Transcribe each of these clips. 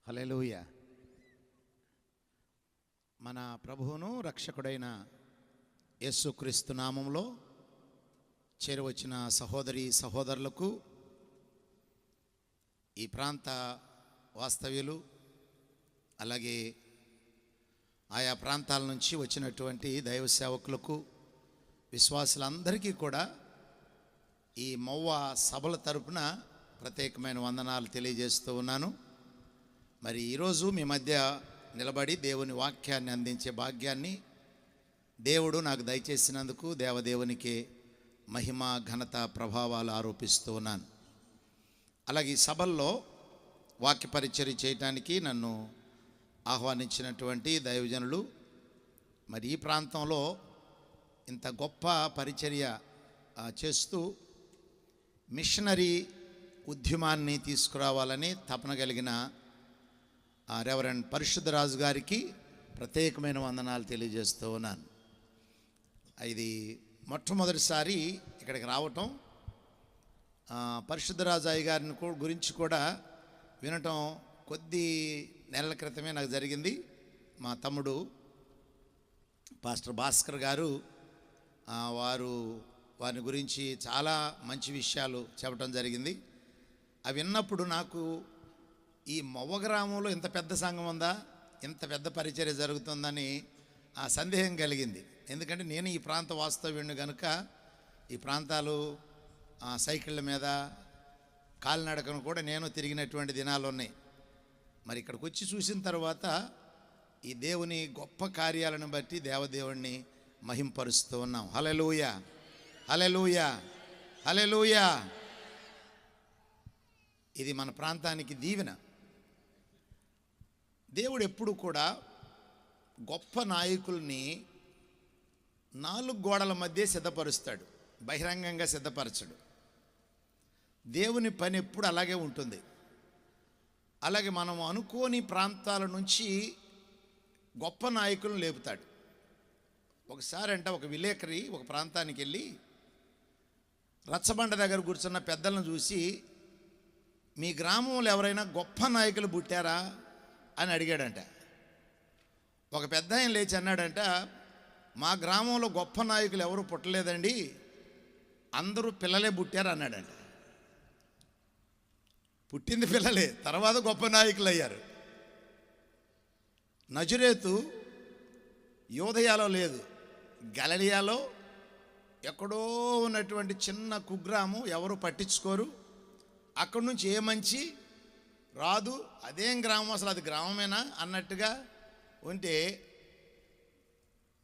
హల్లెలూయా. మన ప్రభువును రక్షకుడైన యేసుక్రీస్తు నామములో చేరువచ్చిన సహోదరి సహోదరులకు, ఈ ప్రాంత వాస్తవ్యులు, అలాగే ఆయా ప్రాంతాల నుంచి వచ్చినటువంటి దైవ సేవకులకు, విశ్వాసులందరికీ కూడా ఈ మవ్వ సభల తరపున ప్రత్యేకమైన వందనాలు తెలియజేస్తూ ఉన్నాను. మరి ఈరోజు మీ మధ్య నిలబడి దేవుని వాక్యాన్ని అందించే భాగ్యాన్ని దేవుడు నాకు దయచేసినందుకు దేవదేవునికి మహిమ, ఘనత, ప్రభావాలు ఆరోపిస్తూ ఉన్నాను. అలాగే ఈ సభల్లో వాక్య పరిచర్య చేయటానికి నన్ను ఆహ్వానించినటువంటి దైవజనులు, మరి ఈ ప్రాంతంలో ఇంత గొప్ప పరిచర్య చేస్తూ మిషనరీ ఉద్యమాన్ని తీసుకురావాలని తపన కలిగిన రెవరెండ్ పరిశుద్ధరాజు గారికి ప్రత్యేకమైన వందనాలు తెలియజేస్తూ ఉన్నాను. ఇది మొట్టమొదటిసారి ఇక్కడికి రావటం, పరిశుద్ధరాజు అయ్య గారిని గురించి కూడా వినటం కొద్ది నెలల క్రితమే నాకు జరిగింది. మా తమ్ముడు పాస్టర్ భాస్కర్ గారు వారి గురించి చాలా మంచి విషయాలు చెప్పడం జరిగింది. అవి విన్నప్పుడు నాకు ఈ మవ్వ గ్రామంలో ఇంత పెద్ద సంఘం ఉందా, ఇంత పెద్ద పరిచర్య జరుగుతుందని సందేహం కలిగింది. ఎందుకంటే నేను ఈ ప్రాంత వాస్తవ్యుడిని కనుక ఈ ప్రాంతాలు సైకిళ్ళ మీద కాలినడకను కూడా నేను తిరిగినటువంటి దినాలు ఉన్నాయి. మరి ఇక్కడికి వచ్చి చూసిన తర్వాత ఈ దేవుని గొప్ప కార్యాలను బట్టి దేవదేవుణ్ణి మహింపరుస్తూ ఉన్నాం. హల్లెలూయా, హల్లెలూయా, హల్లెలూయా. ఇది మన ప్రాంతానికి దీవెన. దేవుడు ఎప్పుడు కూడా గొప్ప నాయకుల్ని 4 గోడల మధ్య సిద్ధపరుస్తాడు, బహిరంగంగా సిద్ధపరచడు. దేవుని పని ఎప్పుడు అలాగే ఉంటుంది. అలాగే మనం అనుకోని ప్రాంతాల నుంచి గొప్ప నాయకులను లేపుతాడు. ఒకసారి ఒక విలేకరి ఒక ప్రాంతానికి వెళ్ళి రచ్చబండ దగ్గర కూర్చున్న పెద్దలను చూసి, మీ గ్రామంలో ఎవరైనా గొప్ప నాయకులు పుట్టారా అని అడిగాడంట. ఒక పెద్ద ఆయన లేచి అన్నాడంట, మా గ్రామంలో గొప్ప నాయకులు ఎవరు పుట్టలేదండి, అందరూ పిల్లలే పుట్టారు అన్నాడంట. పుట్టింది పిల్లలే, తర్వాత గొప్ప నాయకులు అయ్యారు. నజరేతు యోదయాలో లేదు, గలిలయలో ఎక్కడో ఉన్నటువంటి చిన్న కుగ్రామం, ఎవరు పట్టించుకోరు. అక్కడి నుంచి ఏ మంచి రాదు, అదేం గ్రామం, అసలు అది గ్రామమేనా అన్నట్టుగా ఉంటే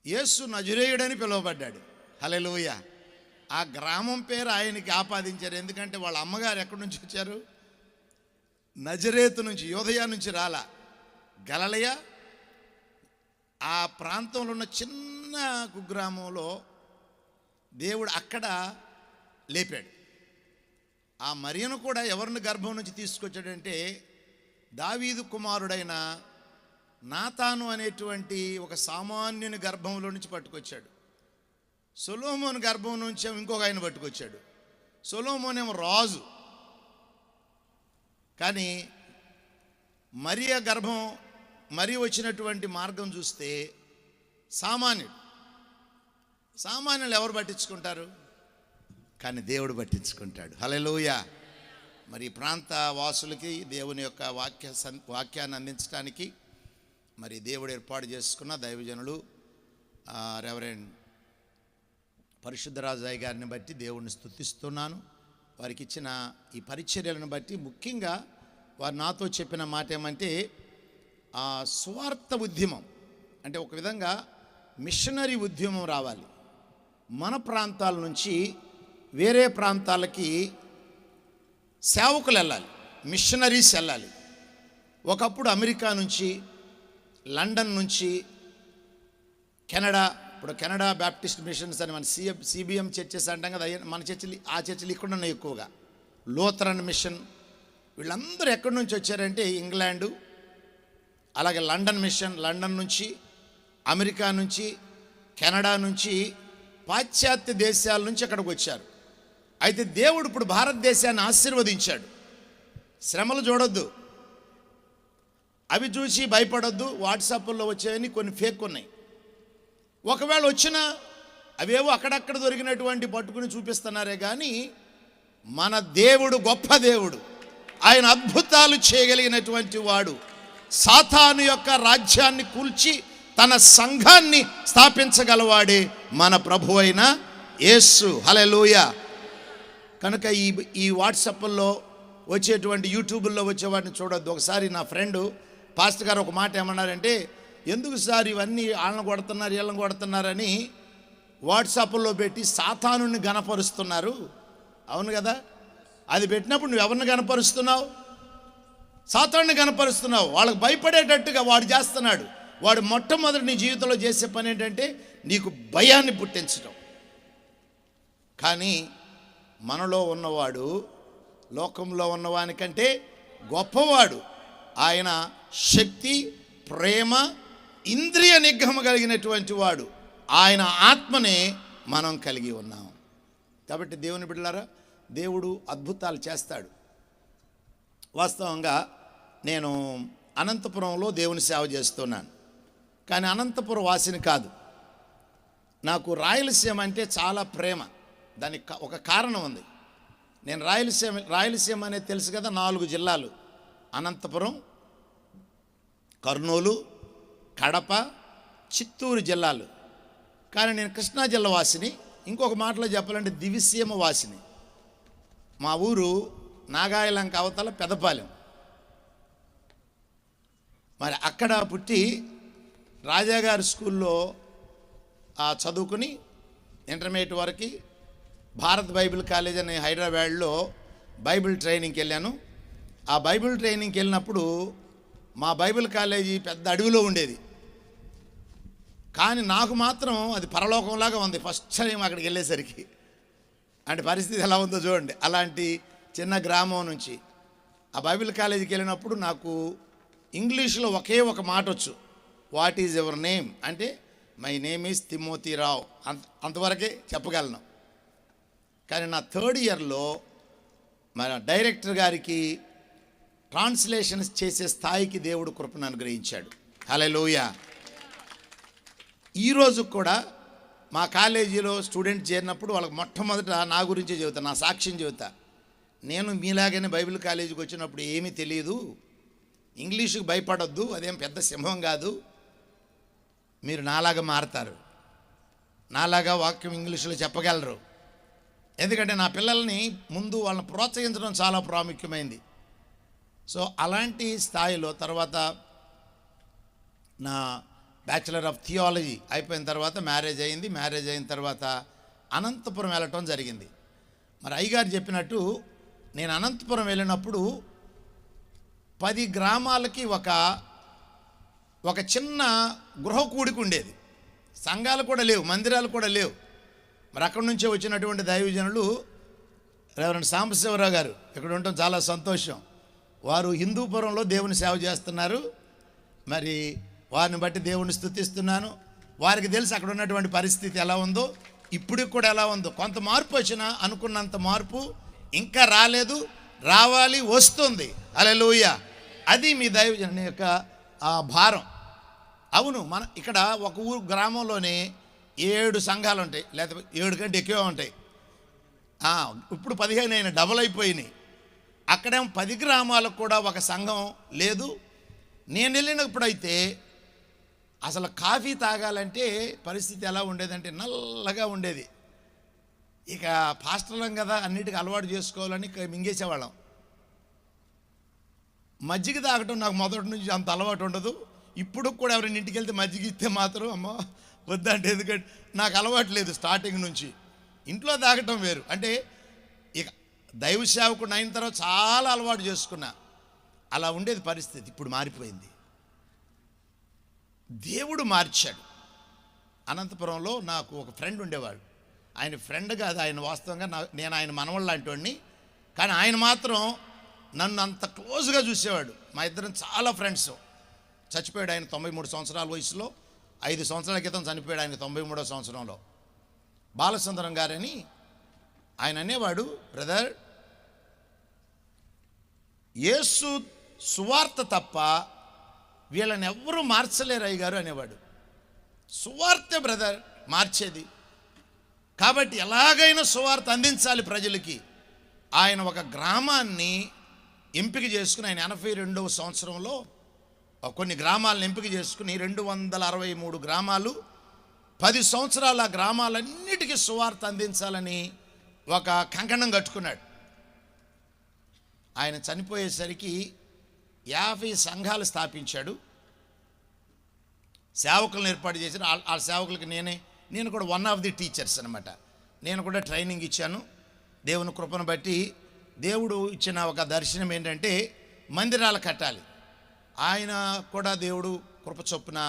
యేసు నజరేయుడని పిలువబడ్డాడు. హల్లెలూయా. ఆ గ్రామం పేరు ఆయనకి ఆపాదించారు. ఎందుకంటే వాళ్ళ అమ్మగారు ఎక్కడి నుంచి వచ్చారు, నజరేతు నుంచి, యోదయ నుంచి రాలా, గలిలయ ఆ ప్రాంతంలో ఉన్న చిన్న కుగ్రామంలో దేవుడు అక్కడ లేపాడు. ఆ మరియను కూడా ఎవరిని గర్భం నుంచి తీసుకొచ్చాడంటే దావీదు కుమారుడైన నాతాను అనేటువంటి ఒక సామాన్యుని గర్భంలో నుంచి పట్టుకొచ్చాడు. సొలొమోను గర్భం నుంచి ఇంకొక ఆయన పట్టుకొచ్చాడు. సొలొమోన్ ఏమో రాజు, కానీ మరియ గర్భం, మరి వచ్చినటువంటి మార్గం చూస్తే సామాన్యులు ఎవరు పట్టించుకుంటారు, కానీ దేవుడు పట్టించుకుంటాడు. హల్లెలూయా. మరి ప్రాంత వాసులకి దేవుని యొక్క వాక్యాన్ని అందించడానికి మరి దేవుడు ఏర్పాటు చేసుకున్న దైవజనులు రెవరెండ్ పరిశుద్ధరాజు అయ్య గారిని బట్టి దేవుడిని స్తుతిస్తున్నాను. వారికి ఇచ్చిన ఈ పరిచర్యలను బట్టి ముఖ్యంగా వారు నాతో చెప్పిన మాట ఏమంటే, సువార్త ఉద్యమం అంటే ఒక విధంగా మిషనరీ ఉద్యమం రావాలి. మన ప్రాంతాల నుంచి వేరే ప్రాంతాలకి సేవకులు వెళ్ళాలి, మిషనరీస్ వెళ్ళాలి. ఒకప్పుడు అమెరికా నుంచి, లండన్ నుంచి, కెనడా, ఇప్పుడు కెనడా బ్యాప్టిస్ట్ మిషన్స్ అని మన సిబిఎం చర్చెస్ అంటాం కదా, మన చర్చలు, ఆ చర్చలు ఇక్కడ ఉన్నాయి ఎక్కువగా. లూథరన్ మిషన్, వీళ్ళందరూ ఎక్కడి నుంచి వచ్చారంటే ఇంగ్లాండు, అలాగే లండన్ మిషన్, లండన్ నుంచి, అమెరికా నుంచి, కెనడా నుంచి, పాశ్చాత్య దేశాల నుంచి అక్కడికి వచ్చారు. అయితే దేవుడు ఇప్పుడు భారతదేశాన్ని ఆశీర్వదించాడు. శ్రమలు చూడొద్దు, అవి చూసి భయపడొద్దు. వాట్సాప్లో వచ్చేవని కొన్ని ఫేక్ ఉన్నాయి. ఒకవేళ వచ్చినా అవేవో అక్కడక్కడ దొరికినటువంటి పట్టుకుని చూపిస్తున్నారే కానీ మన దేవుడు గొప్ప దేవుడు. ఆయన అద్భుతాలు చేయగలిగినటువంటి వాడు. సాతాను యొక్క రాజ్యాన్ని కూల్చి తన సంఘాన్ని స్థాపించగలవాడే మన ప్రభువైన యేసు. హల్లెలూయా. కనుక ఈ వాట్సాప్లో వచ్చేటువంటి యూట్యూబ్లో వచ్చేవాటిని చూడొద్దు. ఒకసారి నా ఫ్రెండు పాస్టర్ గారు ఒక మాట ఏమన్నారంటే, ఎందుకు సార్ ఇవన్నీ వాళ్ళని కొడుతున్నారు వీళ్ళని కొడుతున్నారని వాట్సాప్లో పెట్టి సాతానుని గణపరుస్తున్నారు. అవును కదా, అది పెట్టినప్పుడు నువ్వు ఎవరిని గణపరుస్తున్నావు? సాతానుని గణపరుస్తున్నావు. వాళ్ళకి భయపడేటట్టుగా వాడు చేస్తున్నాడు. వాడు మొట్టమొదటి నీ జీవితంలో చేసే పని ఏంటంటే నీకు భయాన్ని పుట్టించడం. కానీ మనలో ఉన్నవాడు లోకంలో ఉన్నవానికంటే గొప్పవాడు. ఆయన శక్తి, ప్రేమ, ఇంద్రియ నిగ్రహం కలిగినటువంటి వాడు. ఆయన ఆత్మనే మనం కలిగి ఉన్నాం. కాబట్టి దేవుని బిడ్డలారా, దేవుడు అద్భుతాలు చేస్తాడు. వాస్తవంగా నేను అనంతపురంలో దేవుని సేవ చేస్తున్నాను. కానీ అనంతపురం వాసిని కాదు. నాకు రాయలసీమ అంటే చాలా ప్రేమ. దానికి ఒక కారణం ఉంది. నేను రాయలసీమ అనేది తెలుసు కదా, 4 జిల్లాలు: అనంతపురం, కర్నూలు, కడప, చిత్తూరు జిల్లాలు. కానీ నేను కృష్ణా జిల్లా వాసిని. ఇంకొక మాటలో చెప్పాలంటే దివిసీమ వాసిని. మా ఊరు నాగాయలంక అవతల పెదపాలెం. మరి అక్కడ పుట్టి రాజాగారి స్కూల్లో చదువుకుని ఇంటర్మీడియట్ వరకు భారత్ బైబిల్ కాలేజ్ అనే హైదరాబాద్లో బైబిల్ ట్రైనింగ్కి వెళ్ళాను. ఆ బైబిల్ ట్రైనింగ్కి వెళ్ళినప్పుడు మా బైబిల్ కాలేజీ పెద్ద అడవిలో ఉండేది. కానీ నాకు మాత్రం అది పరలోకంలాగా ఉంది ఫస్ట్ టైం అక్కడికి వెళ్ళేసరికి. అంటే పరిస్థితి ఎలా ఉందో చూడండి. అలాంటి చిన్న గ్రామం నుంచి ఆ బైబిల్ కాలేజీకి వెళ్ళినప్పుడు నాకు ఇంగ్లీష్లో ఒకే ఒక మాట వచ్చు. వాట్ ఈజ్ యువర్ నేమ్ అంటే my name is Timothy Rao. అంతవరకే చెప్పగలను. కానీ నా 3rd ఇయర్లో మన డైరెక్టర్ గారికి ట్రాన్స్లేషన్స్ చేసే స్థాయికి దేవుడు కృపను అనుగ్రహించాడు. హల్లెలూయా. ఈరోజు కూడా మా కాలేజీలో స్టూడెంట్ చేరినప్పుడు వాళ్ళకి మొట్టమొదట నా గురించే చెబుతా, నా సాక్ష్యం చెబుతా. నేను మీలాగానే బైబిల్ కాలేజీకి వచ్చినప్పుడు ఏమీ తెలియదు, ఇంగ్లీషుకి భయపడొద్దు, అదేం పెద్ద సింహం కాదు, మీరు నాలాగా మారతారు, నాలాగా వాక్యం ఇంగ్లీషులో చెప్పగలరు. ఎందుకంటే నా పిల్లల్ని ముందు వాళ్ళని ప్రోత్సహించడం చాలా ప్రాముఖ్యమైంది. సో అలాంటి స్థాయిలో తర్వాత నా బ్యాచిలర్ ఆఫ్ థియాలజీ అయిపోయిన తర్వాత మ్యారేజ్ అయింది. మ్యారేజ్ అయిన తర్వాత అనంతపురం వెళ్ళటం జరిగింది. మరి అయ్యగారు చెప్పినట్టు నేను అనంతపురం వెళ్ళినప్పుడు 10 గ్రామాలకి ఒక చిన్న గృహ కూడిక ఉండేది. సంఘాలు కూడా లేవు, మందిరాలు కూడా లేవు. మరి అక్కడి నుంచే వచ్చినటువంటి దైవజనులు రెవరెండ్ సాంబశివరావు గారు ఇక్కడ ఉండటం చాలా సంతోషం. వారు హిందూపురంలో దేవుని సేవ చేస్తున్నారు. మరి వారిని బట్టి దేవుని స్తుతిస్తున్నాను. వారికి తెలుసు అక్కడ ఉన్నటువంటి పరిస్థితి ఎలా ఉందో, ఇప్పటికి కూడా ఎలా ఉందో. కొంత మార్పు వచ్చినా అనుకున్నంత మార్పు ఇంకా రాలేదు, రావాలి, వస్తుంది. హల్లెలూయా. అది మీ దైవజనుని యొక్క భారం. అవును, మన ఇక్కడ ఒక ఊరు గ్రామంలోనే 7 సంఘాలు ఉంటాయి, లేకపోతే 7 కంటే ఎక్కువ ఉంటాయి. ఇప్పుడు 15 అయినా, డబల్ అయిపోయినాయి. అక్కడేమో 10 గ్రామాలకు కూడా ఒక సంఘం లేదు. నేను వెళ్ళినప్పుడైతే అసలు కాఫీ తాగాలంటే పరిస్థితి ఎలా ఉండేదంటే నల్లగా ఉండేది. ఇక పాస్టర్లం కదా, అన్నిటికీ అలవాటు చేసుకోవాలని మింగేసేవాళ్ళం. మజ్జిగ తాగటం నాకు మొదటి నుంచి అంత అలవాటు ఉండదు. ఇప్పుడు కూడా ఎవరైనా ఇంటికి వెళ్తే మజ్జిగ ఇస్తే మాత్రం అమ్మ వద్దంటే, ఎందుకంటే నాకు అలవాటు లేదు స్టార్టింగ్ నుంచి. ఇంట్లో తాగటం వేరు. అంటే ఇక దైవ సేవకుడు అయిన తర్వాత చాలా అలవాటు చేసుకున్నా. అలా ఉండేది పరిస్థితి. ఇప్పుడు మారిపోయింది. దేవుడు మార్చాడు. అనంతపురంలో నాకు ఒక ఫ్రెండ్ ఉండేవాడు. ఆయన ఫ్రెండ్ కాదు, ఆయన వాస్తవంగా నేను ఆయన మనవళ్ళ లాంటి వాడిని. కానీ ఆయన మాత్రం నన్ను అంత క్లోజ్గా చూసేవాడు. మా ఇద్దరం చాలా ఫ్రెండ్స్. చచ్చిపోయాడు ఆయన 93 సంవత్సరాల వయసులో. 5 సంవత్సరాల క్రితం చనిపోయాడు ఆయన 93వ సంవత్సరంలో. బాలసుందరం గారని ఆయన అనేవాడు, బ్రదర్, యేసు సువార్త తప్ప వీళ్ళని ఎవ్వరూ మార్చలేరు అయ్య గారు అనేవాడు. సువార్త బ్రదర్ మార్చేది. కాబట్టి ఎలాగైనా సువార్త అందించాలి ప్రజలకి. ఆయన ఒక గ్రామాన్ని ఎంపిక చేసుకుని, ఆయన 82వ సంవత్సరంలో కొన్ని గ్రామాలను ఎంపిక చేసుకుని 263 గ్రామాలు 10 సంవత్సరాల ఆ గ్రామాలన్నిటికీ సువార్త అందించాలని ఒక కంకణం కట్టుకున్నాడు. ఆయన చనిపోయేసరికి 50 సంఘాలు స్థాపించాడు, సేవకులను ఏర్పాటు చేశాడు. ఆ సేవకులకి నేను కూడా వన్ ఆఫ్ ది టీచర్స్ అనమాట. నేను కూడా ట్రైనింగ్ ఇచ్చాను. దేవుని కృపను బట్టి దేవుడు ఇచ్చిన ఒక దర్శనం ఏంటంటే మందిరాలు కట్టాలి. ఆయన కూడా దేవుడు కృప చొప్పున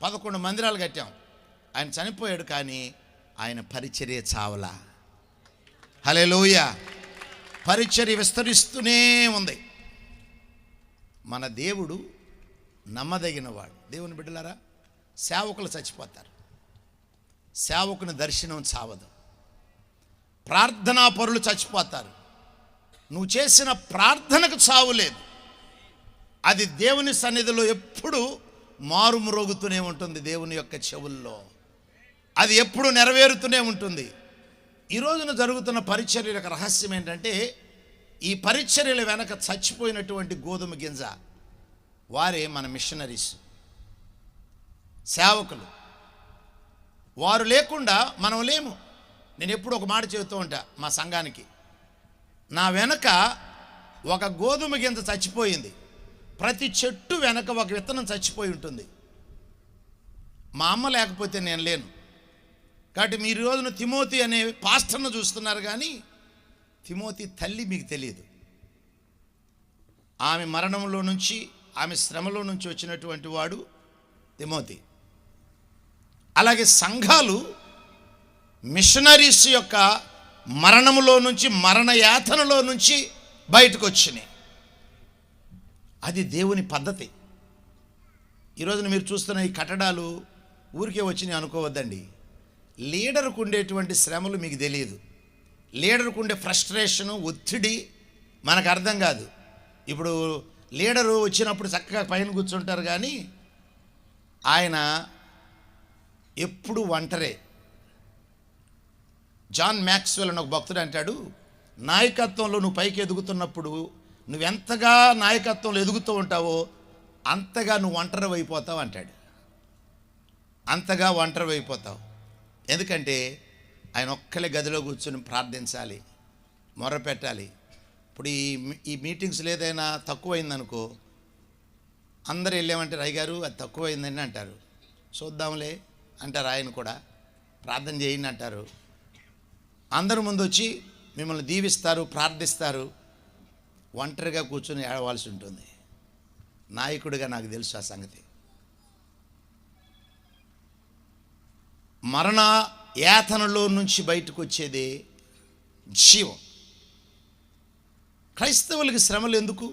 11 మందిరాలు కట్టాం. ఆయన చనిపోయాడు, కానీ ఆయన పరిచర్య చావలా. హల్లెలూయా. పరిచర్య విస్తరిస్తూనే ఉంది. మన దేవుడు నమ్మదగినవాడు. దేవుని బిడ్డలారా, సేవకులు చచ్చిపోతారు, సేవకుని దర్శనం చావదు. ప్రార్థనా పరులు చచ్చిపోతారు, నువ్వు చేసిన ప్రార్థనకు చావు లేదు. అది దేవుని సన్నిధిలో ఎప్పుడు మారుమ్రోగుతూనే ఉంటుంది. దేవుని యొక్క చెవుల్లో అది ఎప్పుడు నెరవేరుతూనే ఉంటుంది. ఈ రోజున జరుగుతున్న పరిచర్యల యొక్క రహస్యం ఏంటంటే, ఈ పరిచర్యల వెనక చచ్చిపోయినటువంటి గోధుమ గింజ వారే మన మిషనరీస్, సేవకులు. వారు లేకుండా మనం లేము. నేను ఎప్పుడు ఒక మాట చెబుతూ ఉంటా మా సంఘానికి, నా వెనక ఒక గోధుమ గింజ చచ్చిపోయింది, ప్రతి చెట్టు వెనక ఒక విత్తనం చచ్చిపోయి ఉంటుంది. మా అమ్మ లేకపోతే నేను లేను. కాబట్టి మీరు ఈ రోజున తిమోతి అనే పాస్టర్ను చూస్తున్నారు, కానీ తిమోతి తల్లి మీకు తెలియదు. ఆమె మరణంలో నుంచి, ఆమె శ్రమలో నుంచి వచ్చినటువంటి వాడు తిమోతి. అలాగే సంఘాలు మిషనరీస్ యొక్క మరణములో నుంచి, మరణ యాతనలో నుంచి బయటకు వచ్చినాయి. అది దేవుని పద్ధతి. ఈరోజున మీరు చూస్తున్న ఈ కట్టడాలు ఊరికే వచ్చినాయి అనుకోవద్దండి. లీడర్కు ఉండేటువంటి శ్రమలు మీకు తెలియదు. లీడర్కు ఉండే ఫ్రస్ట్రేషను, ఒత్తిడి మనకు అర్థం కాదు. ఇప్పుడు లీడరు వచ్చినప్పుడు చక్కగా పైన కూర్చుంటారు, కానీ ఆయన ఎప్పుడు ఒంటరే. జాన్ మ్యాక్స్వెల్ అని ఒక భక్తుడు అంటాడు, నాయకత్వంలో నువ్వు పైకి ఎదుగుతున్నప్పుడు నువ్వెంతగా నాయకత్వంలో ఎదుగుతూ ఉంటావో అంతగా నువ్వు ఒంటరి అయిపోతావు అంటాడు. అంతగా ఒంటరి అయిపోతావు. ఎందుకంటే ఆయన ఒక్కలే గదిలో కూర్చొని ప్రార్థించాలి, మొరపెట్టాలి. ఇప్పుడు ఈ మీటింగ్స్లో ఏదైనా తక్కువైందనుకో, అందరు వెళ్ళామంటారు, అయ్యగారు అది తక్కువైందని అంటారు. చూద్దాంలే అంటారు, ఆయన కూడా ప్రార్థన చేయండి అంటారు. అందరి ముందు వచ్చి మిమ్మల్ని దీవిస్తారు, ప్రార్థిస్తారు. ఒంటరిగా కూర్చొని ఏడవాల్సి ఉంటుంది. నాయకుడిగా నాకు తెలుసు ఆ సంగతి. మరణ యాతనలో నుంచి బయటకు వచ్చేదే జీవం. క్రైస్తవులకి శ్రమలు ఎందుకు?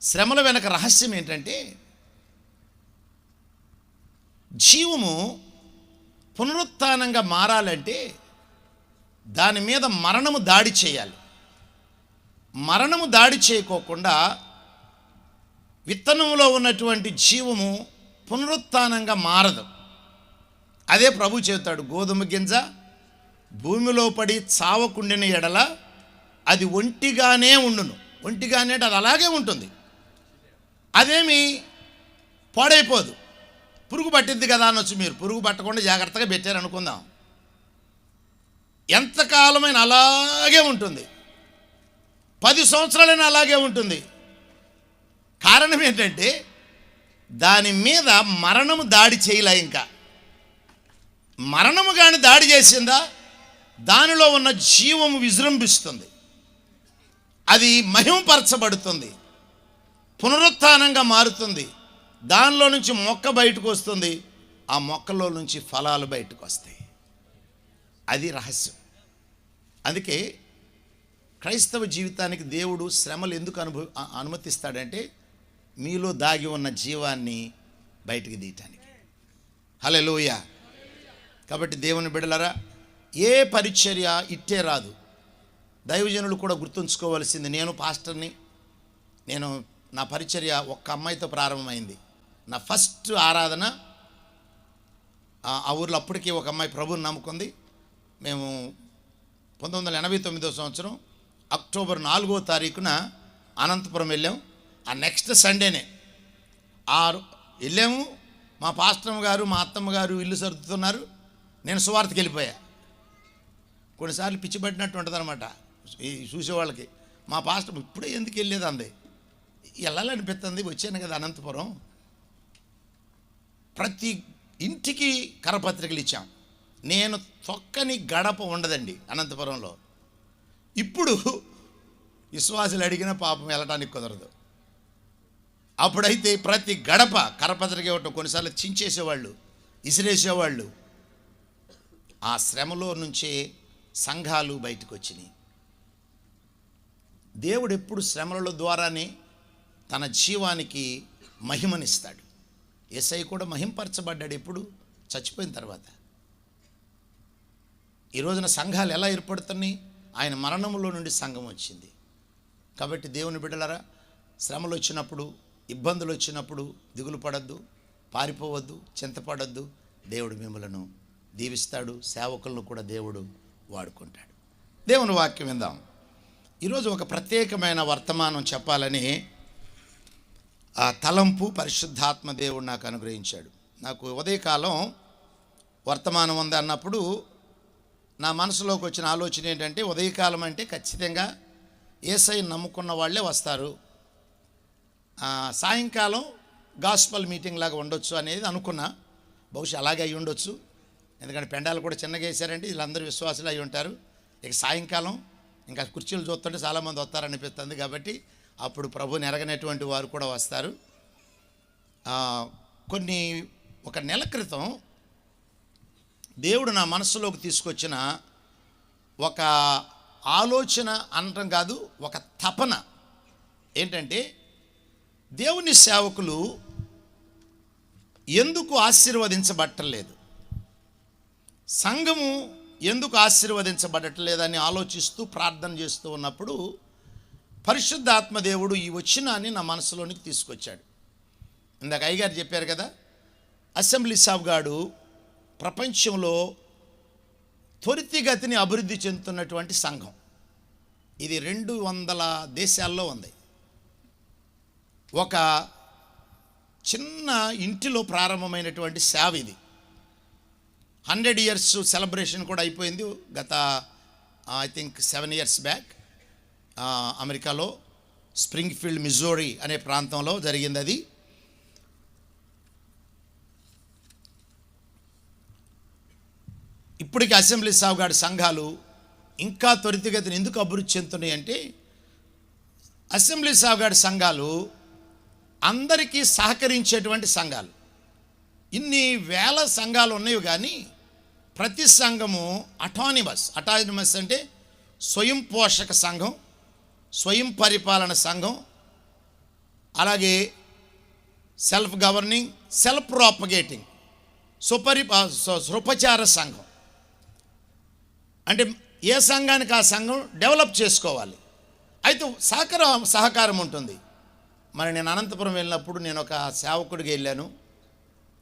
శ్రమల వెనక రహస్యం ఏంటంటే, జీవము పునరుత్థానంగా మారాలంటే దాని మీద మరణము దాడి చేయాలి. మరణము దాడి చేయకోకుండా విత్తనంలో ఉన్నటువంటి జీవము పునరుత్థానంగా మారదు. అదే ప్రభు చెబుతాడు, గోధుమ గింజ భూమిలో పడి చావకుండిన ఎడల అది ఒంటిగానే ఉండును. ఒంటిగానే అంటే అది అలాగే ఉంటుంది, అదేమి పాడైపోదు. పురుగు పట్టిద్ది కదా అనొచ్చు మీరు. పురుగు పట్టకుండా జాగ్రత్తగా పెట్టారు అనుకుందాం, ఎంతకాలమైన అలాగే ఉంటుంది, 10 సంవత్సరాలైనా అలాగే ఉంటుంది. కారణం ఏంటంటే దాని మీద మరణము దాడి చేయలే. ఇంకా మరణము కానీ దాడి చేసిందా, దానిలో ఉన్న జీవము విజృంభిస్తుంది, అది మహిమపరచబడుతుంది, పునరుత్థానంగా మారుతుంది. దానిలో నుంచి మొక్క బయటకు వస్తుంది, ఆ మొక్కలో నుంచి ఫలాలు బయటకు వస్తాయి. అది రహస్యం. అందుకే క్రైస్తవ జీవితానికి దేవుడు శ్రమలు ఎందుకు అనుమతిస్తాడంటే, మీలో దాగి ఉన్న జీవాన్ని బయటికి తీయటానికి. హల్లెలూయా. కాబట్టి దేవుని బిడ్డలారా, ఏ పరిచర్య ఇట్టే రాదు. దైవజనులు కూడా గుర్తుంచుకోవాల్సింది, నేను పాస్టర్ని, నేను నా పరిచర్య ఒక్క అమ్మాయితో ప్రారంభమైంది. నా ఫస్ట్ ఆరాధన ఆ ఊర్లో అప్పటికి ఒక అమ్మాయి ప్రభువుని నమ్ముకుంది. మేము 1989 సంవత్సరం అక్టోబర్ 4వ తారీఖున అనంతపురం వెళ్ళాం. ఆ నెక్స్ట్ సండేనే వెళ్ళాము. మా పాస్టర్ గారు మా అత్తమ్మ గారు ఇల్లు సర్దుతున్నారు, నేను సువార్తకి వెళ్ళిపోయా. కొన్నిసార్లు పిచ్చి పట్టినట్టు ఉంటుంది అనమాట చూసేవాళ్ళకి. మా పాస్టర్ ఇప్పుడే ఎందుకు వెళ్ళేది అంది, వెళ్ళాలనిపిస్తుంది, వచ్చాను కదా అనంతపురం. ప్రతి ఇంటికి కరపత్రికలు ఇచ్చాం. నేను తొక్కని గడప ఉండదండి అనంతపురంలో. ఇప్పుడు విశ్వాసులు అడిగిన పాపం వెళ్ళటానికి కుదరదు. అప్పుడైతే ప్రతి గడప కరపత్రిక ఇవ్వటం, కొన్నిసార్లు చించేసేవాళ్ళు, ఇసిరేసేవాళ్ళు. ఆ శ్రమలో నుంచే సంఘాలు బయటకు వచ్చినాయి. దేవుడు ఎప్పుడు శ్రమల ద్వారానే తన జీవానికి మహిమనిస్తాడు. యేసయ్య కూడా మహింపరచబడ్డాడు ఎప్పుడు? చచ్చిపోయిన తర్వాత. ఈ రోజున సంఘాలు ఎలా ఏర్పడుతున్నాయి? ఆయన మరణంలో నుండి సంఘం వచ్చింది. కాబట్టి దేవుని బిడ్డలారా, శ్రమలు వచ్చినప్పుడు, ఇబ్బందులు వచ్చినప్పుడు దిగులు పడద్దు, పారిపోవద్దు, చింతపడద్దు. దేవుడు మిమ్మలను దీవిస్తాడు. సేవకులను కూడా దేవుడు వాడుకుంటాడు. దేవుని వాక్యం విందాం. ఈరోజు ఒక ప్రత్యేకమైన వర్తమానం చెప్పాలని ఆ తలంపు పరిశుద్ధాత్మ దేవుడు నాకు అనుగ్రహించాడు. నాకు ఉదయకాలం వర్తమానం ఉంది అన్నప్పుడు నా మనసులోకి వచ్చిన ఆలోచన ఏంటంటే, ఉదయకాలం అంటే ఖచ్చితంగా యేసయ్యను నమ్ముకున్న వాళ్ళే వస్తారు. సాయంకాలం గాస్పల్ మీటింగ్ లాగా ఉండొచ్చు అనేది అనుకున్నా. బహుశా అలాగే అయి ఉండొచ్చు, ఎందుకంటే పెండాలు కూడా చిన్నగా వేశారంటే వీళ్ళందరూ విశ్వాసులు అయి ఉంటారు. ఇక సాయంకాలం ఇంకా కుర్చీలు చూస్తుంటే చాలామంది వస్తారనిపిస్తుంది. కాబట్టి అప్పుడు ప్రభుని ఎరగనటువంటి వారు కూడా వస్తారు. ఒక నెల క్రితం దేవుడు నా మనసులోకి తీసుకొచ్చిన ఒక ఆలోచన అనటం కాదు, ఒక తపన ఏంటంటే, దేవుని సేవకులు ఎందుకు ఆశీర్వదించబట్టలేదు, సంఘము ఎందుకు ఆశీర్వదించబడట్లేదని ఆలోచిస్తూ ప్రార్థన చేస్తూ ఉన్నప్పుడు పరిశుద్ధాత్మ దేవుడు ఈ వచనాన్ని నా మనసులోనికి తీసుకొచ్చాడు. ఇందాక అయ్యగారు చెప్పారు కదా, అసెంబ్లీస్ ఆఫ్ గాడ్ ప్రపంచంలో త్వరితగతిని అభివృద్ధి చెందుతున్నటువంటి సంఘం. ఇది 200 దేశాల్లో ఉంది. ఒక చిన్న ఇంటిలో ప్రారంభమైనటువంటి సేవ ఇది. 100 years సెలబ్రేషన్ కూడా అయిపోయింది గత ఐ థింక్ 7 years బ్యాక్. అమెరికాలో స్ప్రింగ్ఫీల్డ్ మిజోరీ అనే ప్రాంతంలో జరిగింది అది. ఇప్పటికి అసెంబ్లీస్ ఆఫ్ గాడ్ సంఘాలు ఇంకా త్వరితగతిని ఎందుకు అభివృద్ధి చెందుతున్నాయి అంటే, అసెంబ్లీస్ ఆఫ్ గాడ్ సంఘాలు అందరికీ సహకరించేటువంటి సంఘాలు. ఇన్ని వేల సంఘాలు ఉన్నాయి, కానీ ప్రతి సంఘము అటానమస్ అంటే స్వయం పోషక సంఘం, స్వయం పరిపాలన సంఘం, అలాగే సెల్ఫ్ గవర్నింగ్, సెల్ఫ్ ప్రాపగేటింగ్, సుపచార సంఘం. అంటే ఏ సంఘానికి ఆ సంఘం డెవలప్ చేసుకోవాలి. అయితే సహకారం ఉంటుంది. మరి నేను అనంతపురం వెళ్ళినప్పుడు నేను ఒక సేవకుడికి వెళ్ళాను.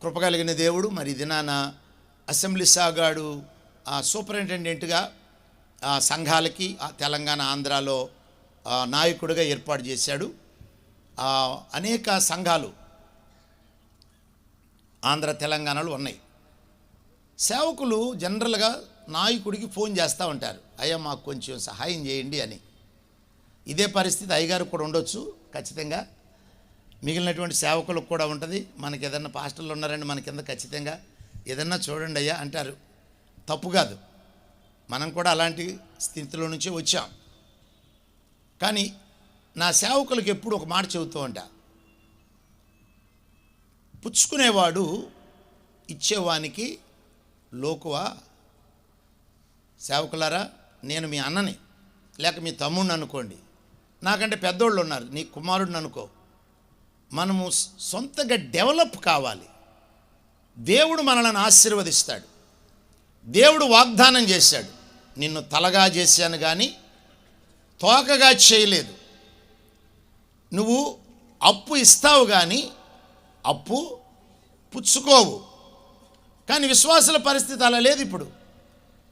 కృపగలిగిన దేవుడు మరి దినాన అసెంబ్లీస్ ఆఫ్ గాడ్ సూపరింటెండెంట్గా సంఘాలకి తెలంగాణ ఆంధ్రాలో నాయకుడిగా ఏర్పాటు చేశాడు. అనేక సంఘాలు ఆంధ్ర తెలంగాణలో ఉన్నాయి. సేవకులు జనరల్గా నాయకుడికి ఫోన్ చేస్తూ ఉంటారు, అయ్యా మాకు కొంచెం సహాయం చేయండి అని. ఇదే పరిస్థితి అయ్యగారికి కూడా ఉండొచ్చు ఖచ్చితంగా, మిగిలినటువంటి సేవకులకు కూడా ఉంటుంది. మనకి ఏదన్నా పాస్టర్లు ఉన్నారండి మన కింద, ఖచ్చితంగా ఏదన్నా చూడండి అయ్యా అంటారు. తప్పు కాదు, మనం కూడా అలాంటి స్థితిలో నుంచి వచ్చాం. కానీ నా సేవకులకు ఎప్పుడు ఒక మాట చెబుతూ ఉంటా, పుచ్చుకునేవాడు ఇచ్చేవానికి లోకువా. సేవకులారా, నేను మీ అన్నని లేక మీ తమ్ముడిని అనుకోండి, నాకంటే పెద్దోళ్ళు ఉన్నారు, నీ కుమారుడిని అనుకో. మనము సొంతగా డెవలప్ కావాలి. దేవుడు మనల్ని ఆశీర్వదిస్తాడు. దేవుడు వాగ్దానం చేశాడు, నిన్ను తలగా చేశాను కానీ తోకగా చేయలేదు. నువ్వు అప్పు ఇస్తావు కానీ అప్పు పుచ్చుకోవు. కానీ విశ్వాసుల పరిస్థితి అలా లేదు. ఇప్పుడు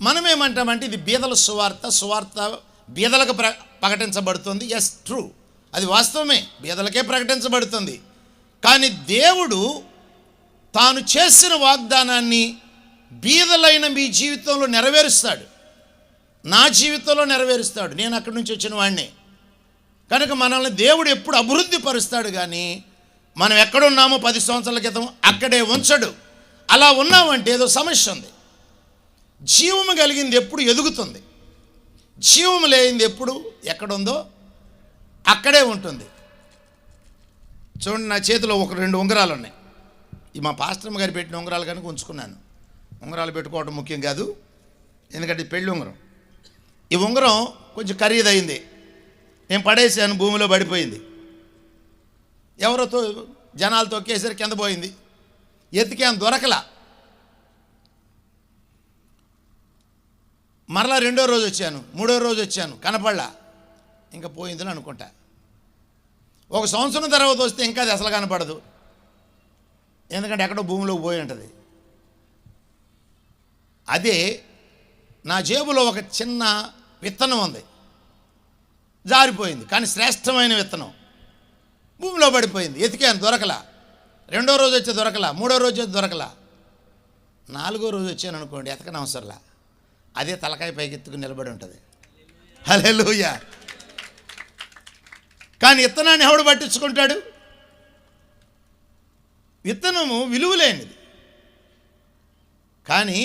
మనం ఏమంటామంటే ఇది బీదల సువార్త బీదలకు ప్రకటించబడుతుంది. ఎస్, ట్రూ, అది వాస్తవమే, బీదలకే ప్రకటించబడుతుంది. కానీ దేవుడు తాను చేసిన వాగ్దానాన్ని బీదలైన మీ జీవితంలో నెరవేరుస్తాడు, నా జీవితంలో నెరవేరుస్తాడు. నేను అక్కడి నుంచి వచ్చిన వాడిని కనుక మనల్ని దేవుడు ఎప్పుడు అభివృద్ధి పరుస్తాడు, కానీ మనం ఎక్కడున్నామో 10 సంవత్సరాల క్రితం అక్కడే ఉంచడు. అలా ఉన్నామంటే ఏదో సమస్య ఉంది. జీవము కలిగింది ఎప్పుడు ఎదుగుతుంది, జీవము లేనిది ఎప్పుడు ఎక్కడుందో అక్కడే ఉంటుంది. చూడండి, నా చేతిలో 2 ఉంగరాలు ఉన్నాయి. ఈ మా పాస్టర్మ గారు పెట్టిన ఉంగరాలు కనుక ఉంచుకున్నాను. ఉంగరాలు పెట్టుకోవడం ముఖ్యం కాదు, ఎందుకంటే పెళ్ళి ఉంగరం. ఈ ఉంగరం కొంచెం ఖరీదైంది, నేను పడేసాను, భూమిలో పడిపోయింది. ఎవరో జనాలు తొక్కేసరి కింద పోయింది. ఎతికాను, దొరకలా. మరలా 2వ రోజు వచ్చాను, 3వ రోజు వచ్చాను, కనపడలా. ఇంకా పోయిందని అనుకుంటా. 1 సంవత్సరం తర్వాత వస్తే ఇంకా అది అసలు కనపడదు, ఎందుకంటే ఎక్కడో భూమిలో పోయి ఉంటుంది. అదే నా జేబులో ఒక చిన్న విత్తనం ఉంది, జారిపోయింది, కానీ శ్రేష్టమైన విత్తనం భూమిలో పడిపోయింది. ఎతికాను, దొరకలా. 2వ రోజు వచ్చి దొరకలా, 3వ రోజు వచ్చి దొరకలా. 4వ రోజు వచ్చాను అనుకోండి, ఎతకనవసరంలా, అదే తలకాయ పైకెత్తుకుని నిలబడి ఉంటుంది. హల్లెలూయా. కానీ విత్తనాన్ని ఎవడు పట్టించుకుంటాడు? విత్తనము విలువలేనిది. కానీ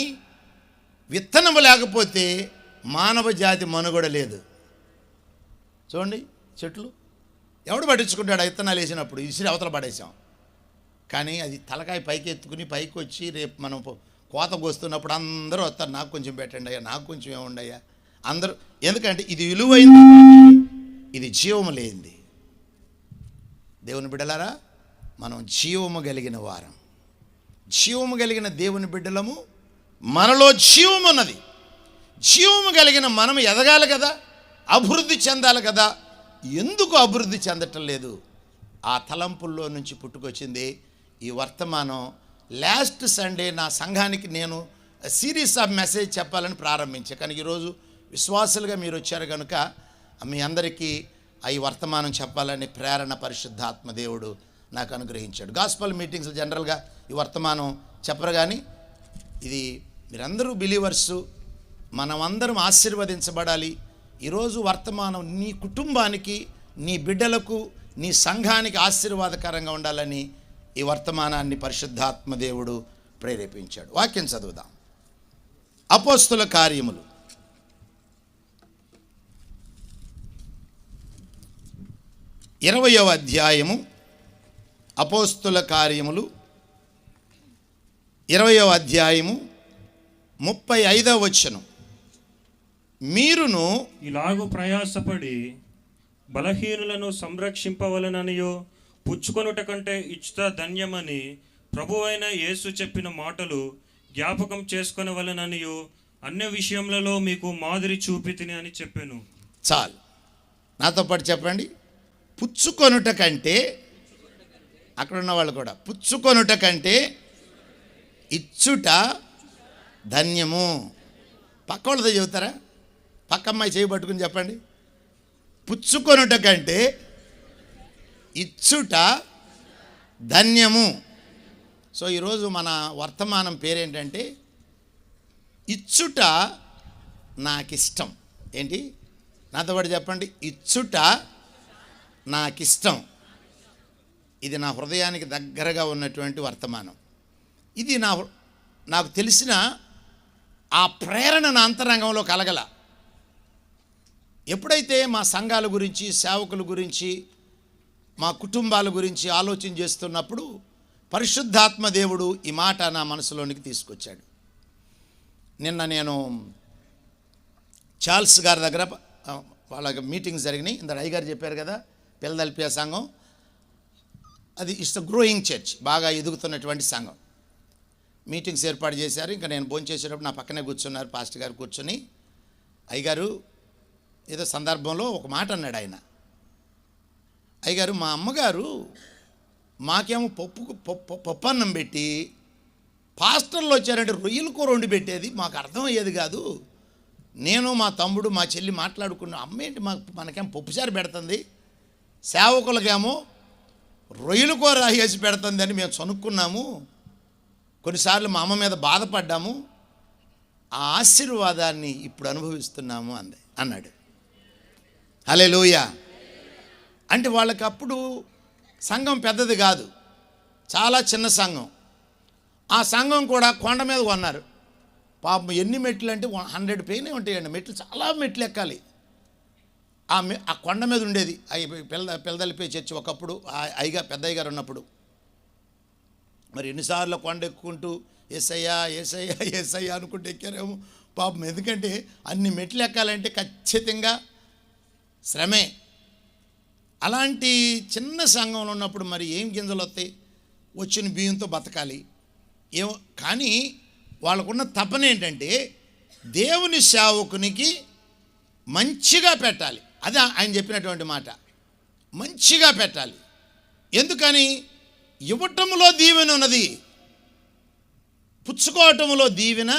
విత్తనము లేకపోతే మానవ జాతి మనుగడ లేదు. చూడండి, చెట్లు ఎవడు పట్టించుకుంటాడు? ఆ విత్తనాలు వేసినప్పుడు ఇసిరి అవతల పడేసాం. కానీ అది తలకాయ పైకి ఎత్తుకుని పైకి వచ్చి రేపు మనం కోత కోస్తున్నప్పుడు అందరూ వస్తారు, నాకు కొంచెం పెట్టండి అయ్యా, నాకు కొంచెం ఏముండయ్యా అందరూ. ఎందుకంటే ఇది విలువైంది, ఇది జీవము లేనిది. దేవుని బిడ్డలారా, మనం జీవము కలిగిన వారం, జీవము కలిగిన దేవుని బిడ్డలము. మనలో జీవము ఉన్నది. జీవము కలిగిన మనం ఎదగాలి కదా, అభివృద్ధి చెందాలి కదా. ఎందుకు అభివృద్ధి చెందటం లేదు? ఆ తలంపుల్లో నుంచి పుట్టుకొచ్చింది ఈ వర్తమానం. లాస్ట్ సండే నా సంఘానికి నేను సిరీస్ ఆఫ్ మెసేజ్ చెప్పాలని ప్రారంభించాను. కానీ ఈరోజు విశ్వాసులుగా మీరు వచ్చారు కనుక మీ అందరికీ ఈ వర్తమానం చెప్పాలని ప్రేరణ పరిశుద్ధాత్మ దేవుడు నాకు అనుగ్రహించాడు. గాస్పల్ మీటింగ్స్ జనరల్గా ఈ వర్తమానం చెప్పరు, కానీ ఇది మీరందరూ బిలీవర్సు, మనమందరం ఆశీర్వదించబడాలి. ఈరోజు వర్తమానం నీ కుటుంబానికి, నీ బిడ్డలకు, నీ సంఘానికి ఆశీర్వాదకరంగా ఉండాలని ఈ వర్తమానాన్ని పరిశుద్ధాత్మ దేవుడు ప్రేరేపించాడు. వాక్యం చదువుదాం. అపోస్తుల కార్యములు 20వ అధ్యాయము. అపోస్తుల కార్యములు 20వ అధ్యాయము 35వ వచనం. మీరును ఇలాగు ప్రయాసపడి బలహీనులను సంరక్షింపవలననియో పుచ్చుకొనుట కంటే ఇచ్చుట ధన్యమని ప్రభువైన యేసు చెప్పిన మాటలు జ్ఞాపకం చేసుకొనవలననియో అన్ని విషయములలో మీకు మాదిరి చూపితిని అని చెప్పాను. చాలు, నాతో పాటు చెప్పండి. పుచ్చుకొనుట కంటే, అక్కడ ఉన్న వాళ్ళు కూడా, పుచ్చుకొనుట కంటే ఇచ్చుట ధన్యము. పక్క వాళ్ళతో చెబుతారా? పక్క అమ్మాయి చేయబట్టుకుని చెప్పండి. పుచ్చుకొనుట కంటే ఇచ్చుట ధన్యము. సో ఈరోజు మన వర్తమానం పేరేంటంటే ఇచ్చుట నాకిష్టం. ఏంటి? నాతో పాటు చెప్పండి. ఇచ్చుట నాకిష్టం. ఇది నా హృదయానికి దగ్గరగా ఉన్నటువంటి వర్తమానం. ఇది నాకు తెలిసిన ఆ ప్రేరణ నా అంతరంగంలో కలగల. ఎప్పుడైతే మా సంఘాల గురించి, సేవకుల గురించి, మా కుటుంబాల గురించి ఆలోచన చేస్తున్నప్పుడు పరిశుద్ధాత్మ దేవుడు ఈ మాట నా మనసులోనికి తీసుకొచ్చాడు. నిన్న నేను చార్ల్స్ గారి దగ్గర వాళ్ళ మీటింగ్స్ జరిగినాయి. ఇంత అయ్యగారు చెప్పారు కదా, పిల్లదల్పియా సంఘం, అది ఇట్స్ గ్రోయింగ్ చర్చ్, బాగా ఎదుగుతున్నటువంటి సంఘం. మీటింగ్స్ ఏర్పాటు చేశారు. ఇంకా నేను భోంచేసేటప్పుడు నా పక్కనే కూర్చున్నారు పాస్టర్ గారు. కూర్చొని అయ్యగారు ఏదో సందర్భంలో ఒక మాట అన్నాడు. అయ్యగారు మా అమ్మగారు మాకేమో పప్పు అన్నం పెట్టి పాస్టర్లు వచ్చారంటే రొయ్యల కూర వండి పెట్టేది, మాకు అర్థమయ్యేది కాదు. నేను మా తమ్ముడు మా చెల్లి మాట్లాడుకున్న అమ్మేంటి మనకేమో పప్పుసారి పెడుతుంది, సేవకులకేమో రొయ్యల కూర వేసి పెడుతుంది అని మేము చనుక్కున్నాము. కొన్నిసార్లు మా అమ్మ మీద బాధపడ్డాము, ఆ ఆశీర్వాదాన్ని ఇప్పుడు అనుభవిస్తున్నాము అన్నాడు. హల్లెలూయా. అంటే వాళ్ళకి అప్పుడు సంఘం పెద్దది కాదు, చాలా చిన్న సంఘం. ఆ సంఘం కూడా కొండ మీద కొన్నారు. పాపం ఎన్ని మెట్లు అంటే 100 పైనే ఉంటాయండి మెట్లు, చాలా మెట్లు ఎక్కాలి. ఆ కొండ మీద ఉండేది పిల్లదల్లిపోయి చర్చి ఒకప్పుడు పెద్దయ్య గారు ఉన్నప్పుడు. మరి ఎన్నిసార్లు కొండ ఎక్కుంటూ యేసయ్యా యేసయ్యా యేసయ్యా అనుకుంటూ ఎక్కారేమో పాపం. ఎందుకంటే అన్ని మెట్లు ఎక్కాలంటే ఖచ్చితంగా శ్రమే. అలాంటి చిన్న సంఘంలో ఉన్నప్పుడు మరి ఏం గింజలు వస్తాయి, వచ్చిన బియ్యంతో బతకాలి ఏమో. కానీ వాళ్ళకున్న తపన ఏంటంటే దేవుని సేవకునికి మంచిగా పెట్టాలి. అదే ఆయన చెప్పినటువంటి మాట, మంచిగా పెట్టాలి. ఎందుకని? ఇవ్వటంలో దీవెన ఉన్నది, పుచ్చుకోవటంలో దీవెన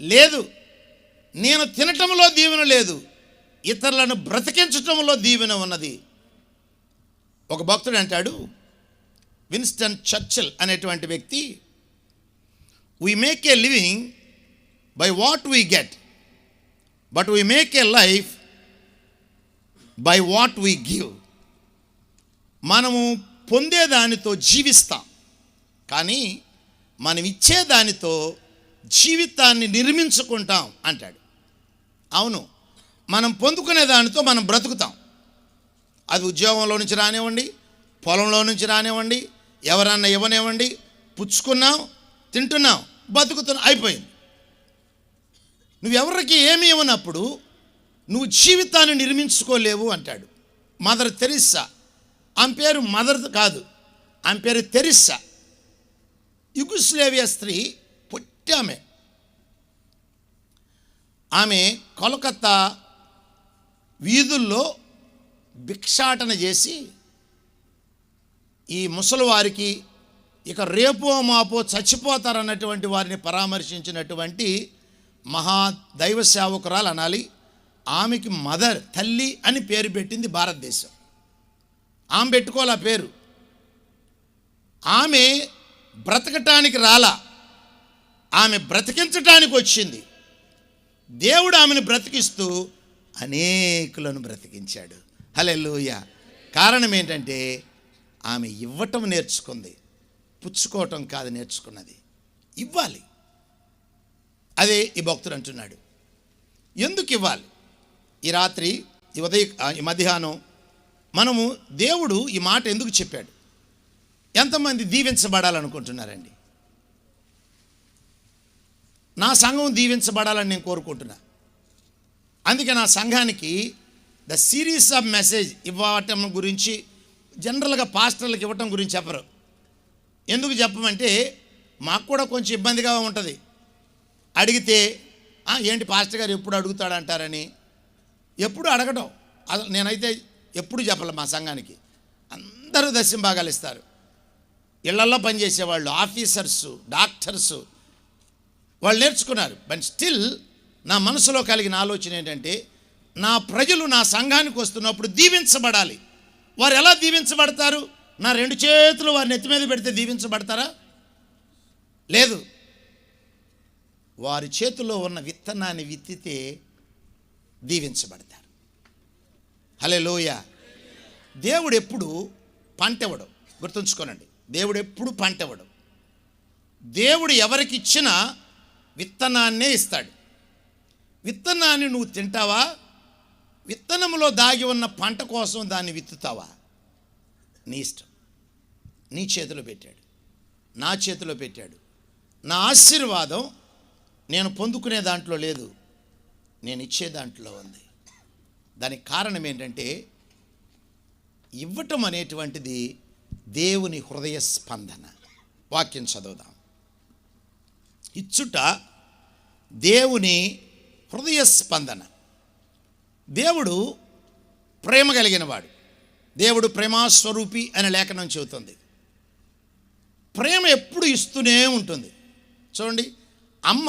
లేదు. నేను తినటంలో దీవెన లేదు, ఇతరులను బ్రతికించటంలో దీవెన ఉన్నది. ఒక భక్తుడు అంటాడు, విన్స్టన్ చర్చిల్ అనేటువంటి వ్యక్తి, we make a living by what we get, but we make a life by what we give. మనము పొందేదానితో జీవిస్తాం, కానీ మనం ఇచ్చేదానితో జీవితాన్ని నిర్మించుకుంటాం అంటాడు. అవును, మనం పొందుకునే దానితో మనం బ్రతుకుతాం. అది ఉద్యోగంలో నుంచి రానివ్వండి, పొలంలో నుంచి రానివ్వండి, ఎవరన్నా ఇవ్వనివ్వండి, పుచ్చుకున్నాం, తింటున్నాం, బతుకుతున్నాం, అయిపోయింది. నువ్వెవరికి ఏమి ఇవ్వనప్పుడు నువ్వు జీవితాన్ని నిర్మించుకోలేవు అంటాడు. మదర్ తెరిస్సా, ఆమె పేరు మదర్ కాదు, ఆమె పేరు తెరిస్సా. యుగోస్లావియా స్త్రీ, పొట్టి ఆమె కోల్కతా వీధుల్లో భిక్షాటన చేసి ఈ ముసలివారికి ఇక రేపో మాపో చచ్చిపోతారన్నటువంటి వారిని పరామర్శించినటువంటి మహా దైవ సేవకురాలు అనాలి. ఆమెకి మదర్, తల్లి అని పేరు పెట్టింది భారతదేశం. ఆమె పెట్టుకోవాల పేరు. ఆమె బ్రతకటానికి రాలా, ఆమె బ్రతికించటానికి వచ్చింది. దేవుడు ఆమెను బ్రతికిస్తూ అనేకులను బ్రతికించాడు. హల్లెలూయా. కారణం ఏంటంటే ఆమె ఇవ్వటం నేర్చుకుంది, పుచ్చుకోవటం కాదు నేర్చుకున్నది, ఇవ్వాలి. అదే ఈ భక్తుడు అంటున్నాడు. ఎందుకు ఇవ్వాలి? ఈ రాత్రి, ఈ మధ్యాహ్నం మనము దేవుడు ఈ మాట ఎందుకు చెప్పాడు? ఎంతమంది దీవించబడాలనుకుంటున్నారండి? నా సంఘం దీవించబడాలని నేను కోరుకుంటున్నా. అందుకే నా సంఘానికి ద సిరీస్ ఆఫ్ మెసేజ్ ఇవ్వటం గురించి జనరల్గా పాస్టర్లకు ఇవ్వటం గురించి చెప్పరు. ఎందుకు చెప్పమంటే మాకు కూడా కొంచెం ఇబ్బందిగా ఉంటుంది. అడిగితే ఏంటి పాస్టర్ గారు ఎప్పుడు అడుగుతాడంటారని ఎప్పుడు అడగటం. నేనైతే ఎప్పుడు చెప్పలే. మా సంఘానికి అందరూ దశమ భాగాలు ఇస్తారు. ఇళ్లల్లో పనిచేసేవాళ్ళు, ఆఫీసర్సు, డాక్టర్సు, వాళ్ళు నేర్చుకున్నారు. బట్ స్టిల్ నా మనసులో కలిగిన ఆలోచన ఏంటంటే నా ప్రజలు నా సంఘానికి వస్తున్నప్పుడు దీవించబడాలి. వారు ఎలా దీవించబడతారు? నా 2 చేతులు వారి నెత్తి మీద పెడితే దీవించబడతారా? లేదు. వారి చేతిలో ఉన్న విత్తనాన్ని విత్తితే దీవించబడతారు. హల్లెలూయా. దేవుడు ఎప్పుడు పంట ఇవ్వడు, గుర్తుంచుకోనండి. దేవుడు ఎప్పుడు పంట ఇవ్వడు. దేవుడు ఎవరికి ఇచ్చినా విత్తనాన్నే ఇస్తాడు. విత్తనాన్ని నువ్వు తింటావా? విత్తనంలో దాగి ఉన్న పంట కోసం దాన్ని విత్తుతావా? నీ ఇష్టం. నీ చేతిలో పెట్టాడు, నా చేతిలో పెట్టాడు. నా ఆశీర్వాదం నేను పొందుకునే దాంట్లో లేదు, నేను ఇచ్చే దాంట్లో ఉంది. దానికి కారణం ఏంటంటే ఇవ్వటం అనేటువంటిది దేవుని హృదయ స్పందన. వాక్యం చదువుదాం. ఇచ్చుట దేవుని హృదయ స్పందన. దేవుడు ప్రేమ కలిగిన వాడు. దేవుడు ప్రేమాస్వరూపి అనే లేఖనం చెబుతుంది. ప్రేమ ఎప్పుడు ఇస్తూనే ఉంటుంది. చూడండి, అమ్మ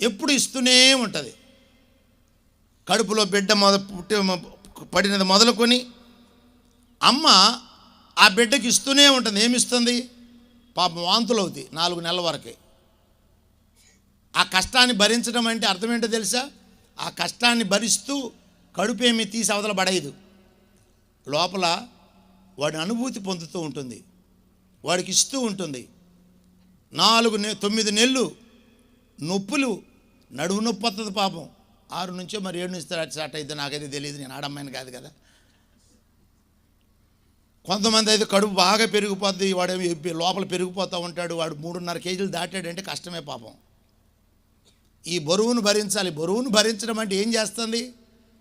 ఎప్పుడు ఇస్తూనే ఉంటుంది. కడుపులో బిడ్డ పడినది మొదలుకొని అమ్మ ఆ బిడ్డకి ఇస్తూనే ఉంటుంది. ఏమిస్తుంది? పాపం వాంతులు అవుతాయి 4 నెలల వరకే. ఆ కష్టాన్ని భరించడం అంటే అర్థం ఏంటో తెలుసా? ఆ కష్టాన్ని భరిస్తూ కడుపు ఏమి తీసి అవతల పడేయదు. లోపల వాడి అనుభూతి పొందుతూ ఉంటుంది, వాడికి ఇస్తూ ఉంటుంది. 9 నెలలు నొప్పులు, నడువు నొప్పి వస్తుంది పాపం. 6 నుంచో మరి 7 నుంచి స్టార్ట్ అయితే నాకైతే తెలియదు, నేను ఆడమ్మాయిని కాదు కదా. కొంతమంది అయితే కడుపు బాగా పెరిగిపోద్ది, వాడు లోపల పెరిగిపోతూ ఉంటాడు. వాడు 3.5 కేజీలు దాటాడంటే కష్టమే పాపం. ఈ బరువును భరించాలి. బరువును భరించడం అంటే ఏం చేస్తుంది?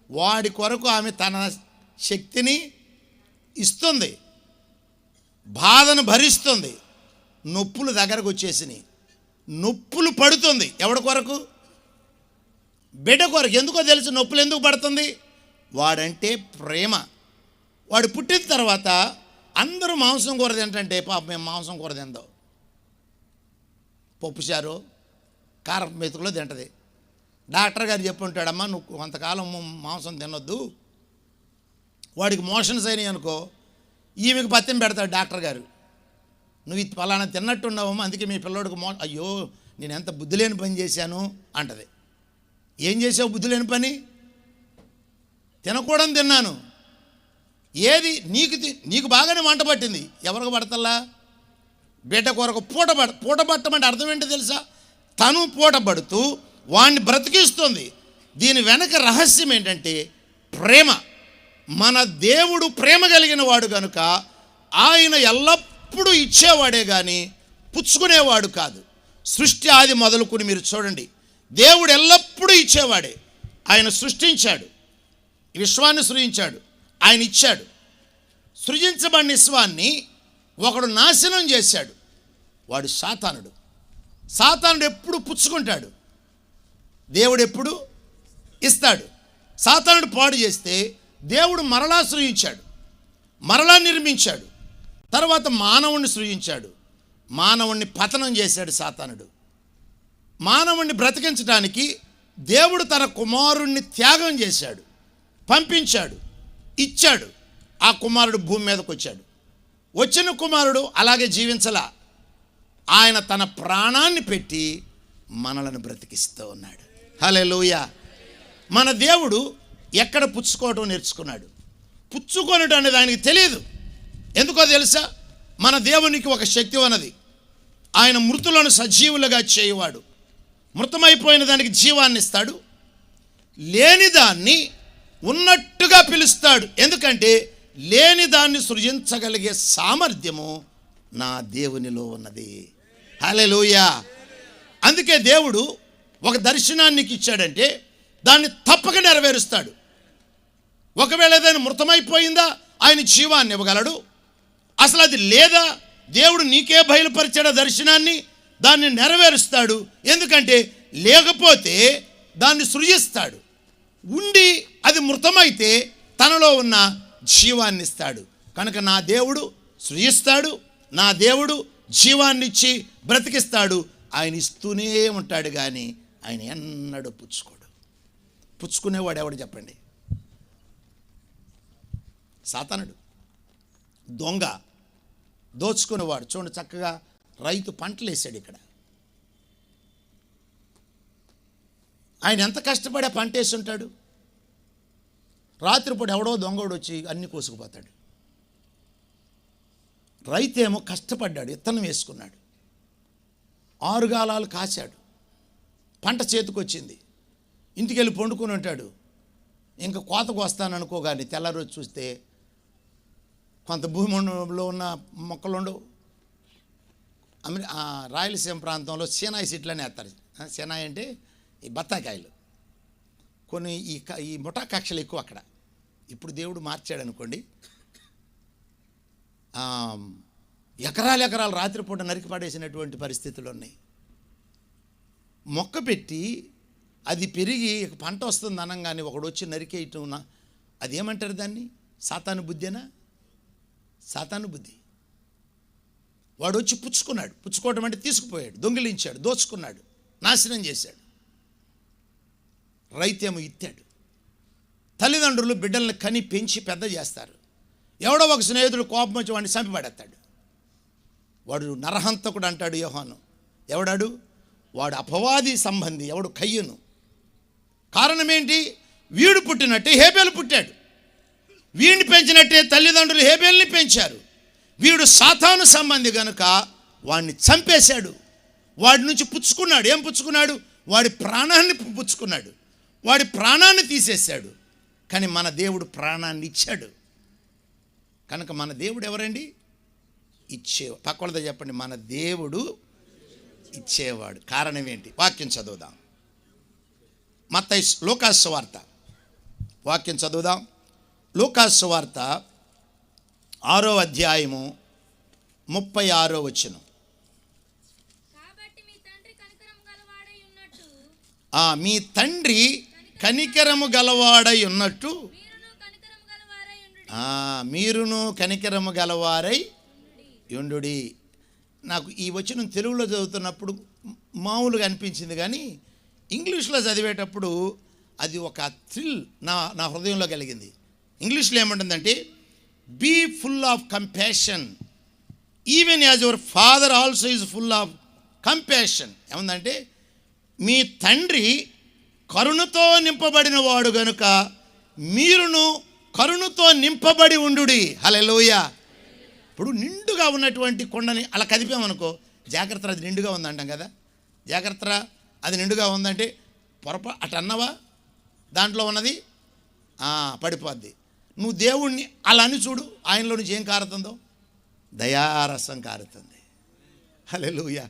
వాడి కొరకు ఆమె తన శక్తిని ఇస్తుంది, బాధను భరిస్తుంది. నొప్పులు దగ్గరకు వచ్చేసినాయి, నొప్పులు పడుతుంది. ఎవడి కొరకు? బిడ్డ కొరకు. ఎందుకో తెలుసు నొప్పులు ఎందుకు పడుతుంది? వాడంటే ప్రేమ. వాడు పుట్టిన తర్వాత అందరూ మాంసం కూర తింటే పాపం మేము మాంసం కూర తిందాం. పప్పుచారు కారపు మెతుకులో తింటది. డాక్టర్ గారు చెప్పుంటాడమ్మా, నువ్వు కొంతకాలం మాంసం తినొద్దు, వాడికి మోషన్స్ అయినాయి అనుకో, ఈమెకు పత్యం పెడతాడు డాక్టర్ గారు. నువ్వు ఇది పలానా తిన్నట్టున్నావమ్మా, అందుకే మీ పిల్లోడికి అయ్యో నేను ఎంత బుద్ధి లేని పని చేశాను అంటది. ఏం చేసావు బుద్ధి లేని పని? తినకూడని తిన్నాను. ఏది నీకు బాగానే వంట పట్టింది, ఎవరికి పడతల్లా? బిడ్డ కొరకు పూట పట్టమంటే అర్థం ఏంటో తెలుసా? తను పూటపడుతూ వాణ్ణి బ్రతికిస్తుంది. దీని వెనక రహస్యం ఏంటంటే ప్రేమ. మన దేవుడు ప్రేమ కలిగిన వాడు కనుక ఆయన ఎల్లప్పుడూ ఇచ్చేవాడే కానీ పుచ్చుకునేవాడు కాదు. సృష్టి ఆది మొదలుకొని మీరు చూడండి, దేవుడు ఎల్లప్పుడూ ఇచ్చేవాడే. ఆయన సృష్టించాడు, విశ్వాన్ని సృజించాడు, ఆయన ఇచ్చాడు. సృజించబడిన విశ్వాన్ని ఒకడు నాశనం చేశాడు, వాడు సాతానుడు. సాతానుడు ఎప్పుడు పుచ్చుకుంటాడు, దేవుడు ఎప్పుడు ఇస్తాడు. సాతానుడు పాడు చేస్తే దేవుడు మరలా సృజించాడు, మరలా నిర్మించాడు. తర్వాత మానవుణ్ణి సృజించాడు, మానవుణ్ణి పతనం చేశాడు సాతానుడు. మానవుణ్ణి బ్రతికించడానికి దేవుడు తన కుమారుణ్ణి త్యాగం చేశాడు, పంపించాడు, ఇచ్చాడు. ఆ కుమారుడు భూమి మీదకి వచ్చాడు. వచ్చిన కుమారుడు అలాగే జీవించలా, ఆయన తన ప్రాణాన్ని పెట్టి మనలను బ్రతికిస్తూ ఉన్నాడు. హల్లెలూయా. మన దేవుడు ఎక్కడ పుచ్చుకోవటం నేర్చుకున్నాడు? పుచ్చుకొనటం అనేది ఆయనకి తెలియదు. ఎందుకో తెలుసా? మన దేవునికి ఒక శక్తి ఉన్నది. ఆయన మృతులను సజీవులుగా చేయవాడు. మృతమైపోయిన దానికి జీవాన్ని ఇస్తాడు, లేని దాన్ని ఉన్నట్టుగా పిలుస్తాడు. ఎందుకంటే లేని దాన్ని సృజించగలిగే సామర్థ్యము నా దేవునిలో ఉన్నది. హల్లెలూయా. అందుకే దేవుడు ఒక దర్శనానికి ఇచ్చాడంటే దాన్ని తప్పక నెరవేరుస్తాడు. ఒకవేళ ఏదైనా మృతమైపోయిందా ఆయన జీవాన్ని ఇవ్వగలడు. అసలు అది లేదా దేవుడు నీకే బయలుపరిచాడు దర్శనాన్ని, దాన్ని నెరవేరుస్తాడు. ఎందుకంటే లేకపోతే దాన్ని సృజిస్తాడు. ఉండి అది మృతమైతే తనలో ఉన్న జీవాన్ని ఇస్తాడు. కనుక నా దేవుడు సృజిస్తాడు, నా దేవుడు జీవాన్నిచ్చి బ్రతికిస్తాడు. ఆయన ఇస్తూనే ఉంటాడు కానీ ఆయన ఎన్నడూ పుచ్చుకోడు. పుచ్చుకునేవాడు ఎవడు చెప్పండి? సాతానుడు, దొంగ, దోచుకునేవాడు. చూడండి, చక్కగా రైతు పంటలు వేసాడు ఇక్కడ. ఆయన ఎంత కష్టపడి ఆ పంట వేసి ఉంటాడు. రాత్రిపూట ఎవడో దొంగోడు వచ్చి అన్ని కోసుకుపోతాడు. రైతు ఏమో కష్టపడ్డాడు, విత్తనం వేసుకున్నాడు, 6 గాలాలు కాశాడు, పంట చేతికొచ్చింది, ఇంటికి వెళ్ళి పండుకొని ఉంటాడు. ఇంకా కోతకు వస్తాననుకోగాని తెల్లరోజు చూస్తే కొంత భూమిలో ఉన్న మొక్కలు ఉండవు. రాయలసీమ ప్రాంతంలో సేనాయి సీట్లనే వేస్తారు. సేనాయి అంటే ఈ బత్తాకాయలు. కొన్ని ఈ ముఠా కక్షలు ఎక్కువ అక్కడ. ఇప్పుడు దేవుడు మార్చాడు అనుకోండి, ఎకరాలు రాత్రిపూట నరికి పడేసినటువంటి పరిస్థితులు ఉన్నాయి. మొక్క పెట్టి అది పెరిగి పంట వస్తుంది అనగానే ఒకడు వచ్చి నరికేయటం, అదేమంటారు దాన్ని? సాతాను బుద్ధేనా? సాతాను బుద్ధి. వాడు వచ్చి పుచ్చుకున్నాడు. పుచ్చుకోవడం అంటే తీసుకుపోయాడు, దొంగిలించాడు, దోచుకున్నాడు, నాశనం చేశాడు. రైతేమో ఇత్తాడు. తల్లిదండ్రులు బిడ్డల్ని కని పెంచి పెద్ద చేస్తారు. ఎవడో ఒక స్నేహితుడు కోపం వచ్చి వాడిని చంపిపడేస్తాడు. వాడు నరహంతకుడు అంటాడు యోహాను. ఎవడాడు? వాడు అపవాది సంబంధి. ఎవడు? కయ్యను. కారణం ఏంటి? వీడు పుట్టినట్టే హేబేలు పుట్టాడు. వీడిని పెంచినట్టే తల్లిదండ్రులు హేబేల్ని పెంచారు. వీడు సాతాను సంబంధి గనుక వాడిని చంపేశాడు. వాడి నుంచి పుచ్చుకున్నాడు. ఏం పుచ్చుకున్నాడు? వాడి ప్రాణాన్ని పుచ్చుకున్నాడు. వాడి ప్రాణాన్ని తీసేశాడు. కానీ మన దేవుడు ప్రాణాన్ని ఇచ్చాడు. కనుక మన దేవుడు ఎవరండి? ఇచ్చేవాడు. పక్కలతో చెప్పండి, మన దేవుడు ఇచ్చేవాడు. కారణం ఏంటి? వాక్యం చదువుదాం. మత్తయి లూకాసు సువార్త వాక్యం చదువుదాం. లూకాసు సువార్త 6వ అధ్యాయము 36వ వచనం. మీ తండ్రి కనికరము గలవాడై ఉన్నట్టు మీరును కనికరము గలవారై యుండుడి. నాకు ఈ వచనం తెలుగులో చదువుతున్నప్పుడు మామూలుగా అనిపించింది, కానీ ఇంగ్లీష్లో చదివేటప్పుడు అది ఒక థ్రిల్ నా హృదయంలో కలిగింది. ఇంగ్లీష్లో ఏమంటుందంటే, be full of compassion even as your father also is full of compassion. ఏముందంటే, మీ తండ్రి కరుణతో నింపబడిన వాడు గనుక మీరును కరుణతో నింపబడి ఉండుడి. హల్లెలూయా. ఇప్పుడు నిండుగా ఉన్నటువంటి కొండని అలా కదిపామనుకో, జాగ్రత్త అది నిండుగా ఉందంటాం కదా. జాగ్రత్త అది నిండుగా ఉందంటే అటు అన్నవా దాంట్లో ఉన్నది పడిపోద్ది. నువ్వు దేవుణ్ణి అలా అని చూడు, ఆయనలో నుంచి ఏం కారుతుందో? దయారసం కారుతుంది. హల్లెలూయా.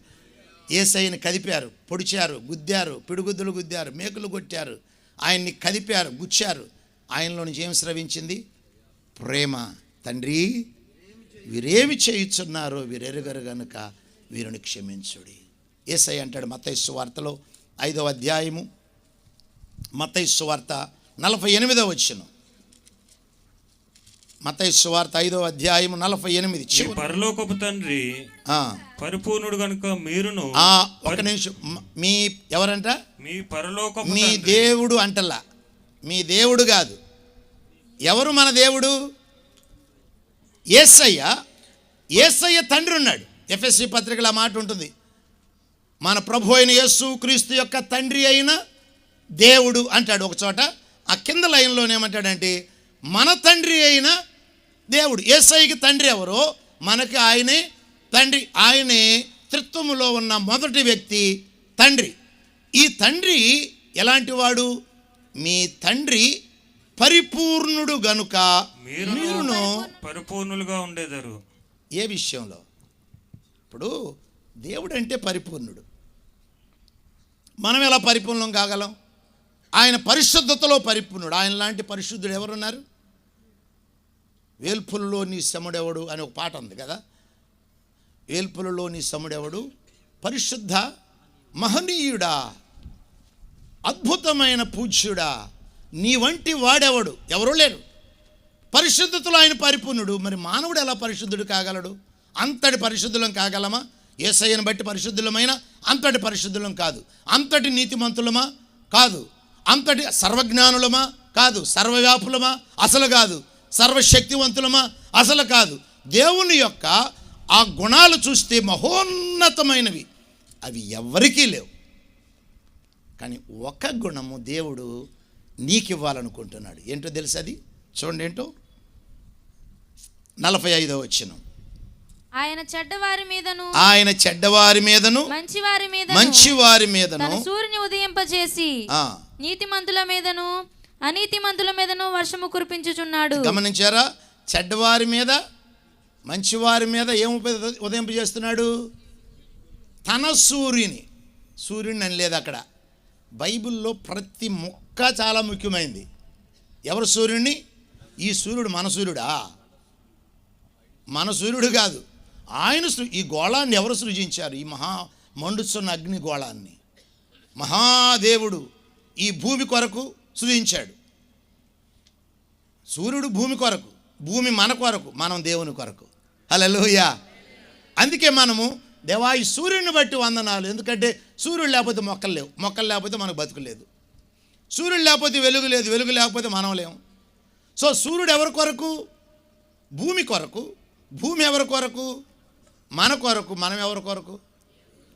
యేసయ్యని కదిపారు, పొడిచారు, గుద్దారు, పిడుగుద్దులు గుద్దారు, మేకులు కొట్టారు, ఆయన్ని కదిపారు, గుచ్చారు. ఆయనలో నుంచి ఏం స్రవించింది? ప్రేమ. తండ్రి, వీరేమి చేయుచున్నారో వీరెరుగరు గనుక వీరిని క్షమించుడి. యేసయ్య అంటాడు మత్తయి సువార్తలో 5వ అధ్యాయము, మత్తయి సువార్త 48వ వచనం. మత్తయి సువార్త 5వ అధ్యాయము 48. పరలోకపు తండ్రి పరిపూర్ణుడు గనుక మీరును. ఒక నిమిషం. మీ ఎవరంట? మీ పరలోకపు మీ దేవుడు అంటల్లా. మీ దేవుడు కాదు. ఎవరు మన దేవుడు? యేసయ్య. యేసయ్య తండ్రి ఉన్నాడు. ఎఫెసీ పత్రికలో ఆ మాట ఉంటుంది. మన ప్రభు అయిన యేసు క్రీస్తు యొక్క తండ్రి అయిన దేవుడు అంటాడు ఒక చోట. ఆ కింద లైన్లోనేమంటాడంటే, మన తండ్రి అయిన దేవుడు. యేసయ్యకి తండ్రి ఎవరో, మనకి ఆయనే తండ్రి. ఆయనే త్రిత్వములో ఉన్న మొదటి వ్యక్తి తండ్రి. ఈ తండ్రి ఎలాంటి వాడు? మీ తండ్రి పరిపూర్ణుడు గనుక మీరును పరిపూర్ణులుగా ఉండేదారు. ఏ విషయంలో? ఇప్పుడు దేవుడు అంటే పరిపూర్ణుడు. మనం ఎలా పరిపూర్ణం కాగలం? ఆయన పరిశుద్ధతలో పరిపూర్ణుడు. ఆయన లాంటి పరిశుద్ధుడు ఎవరున్నారు? వేల్పులలో నీ సముడెవడు అని ఒక పాట ఉంది కదా. వేల్పులలో నీ సముడెవడు, పరిశుద్ధ మహనీయుడా, అద్భుతమైన పూజ్యుడా, నీ వంటి వాడెవడు? ఎవరూ లేరు. పరిశుద్ధతలో ఆయన పరిపూర్ణుడు. మరి మానవుడు ఎలా పరిశుద్ధుడు కాగలడు? అంతటి పరిశుద్ధులం కాగలమా? యేసయ్యను బట్టి పరిశుద్ధులమైన అంతటి పరిశుద్ధులం కాదు. అంతటి నీతిమంతులమా? కాదు. అంతటి సర్వజ్ఞానులమా? కాదు. సర్వవ్యాపులమా? అసలు కాదు. సర్వశక్తివంతులమా? అసలు కాదు. దేవుని యొక్క ఆ గుణాలు చూస్తే మహోన్నతమైనవి. అవి ఎవరికీ లేవు. కానీ ఒక గుణము దేవుడు నీకు ఇవ్వాలనుకుంటున్నాడు. ఏంటో తెలుసు? అది చూడండి. ఏంటో 45వ వచనం. ఆయన చెడ్డవారి మీదను మంచివారి మీదను సూర్యుని ఉదయింపజేసి నీతిమంతుల మీదను అనీతిమంతుల మీదను వర్షము కురిపించుచున్నాడు. గమనించారా? చెడ్డవారి మీద మంచివారి మీద ఏం ఉదయింపజేస్తున్నాడు? తన సూర్యుని అని లేదు అక్కడ. బైబిల్లో ప్రతి ముక్క చాలా ముఖ్యమైనది. ఎవరు సూర్యుడిని? ఈ సూర్యుడు మన సూర్యుడా? మన సూర్యుడు కాదు. ఆయన ఈ గోళాన్ని ఎవరు సృజించారు? ఈ మహా మండుచున్న అగ్ని గోళాన్ని మహాదేవుడు ఈ భూమి కొరకు సృజించాడు. సూర్యుడు భూమి కొరకు, భూమి మన కొరకు, మనం దేవుని కొరకు. హల్లెలూయా. అందుకే మనము దేవా ఈ సూర్యుడిని బట్టి వందనాలు. ఎందుకంటే సూర్యుడు లేకపోతే మొక్కలు లేవు, మొక్కలు లేకపోతే మనకు బతుకులేదు, సూర్యుడు లేకపోతే వెలుగు లేదు, వెలుగు లేకపోతే మనం లేము. సో సూర్యుడు ఎవరి కొరకు? భూమి కొరకు. భూమి ఎవరి కొరకు? మన కొరకు. మనం ఎవరి కొరకు?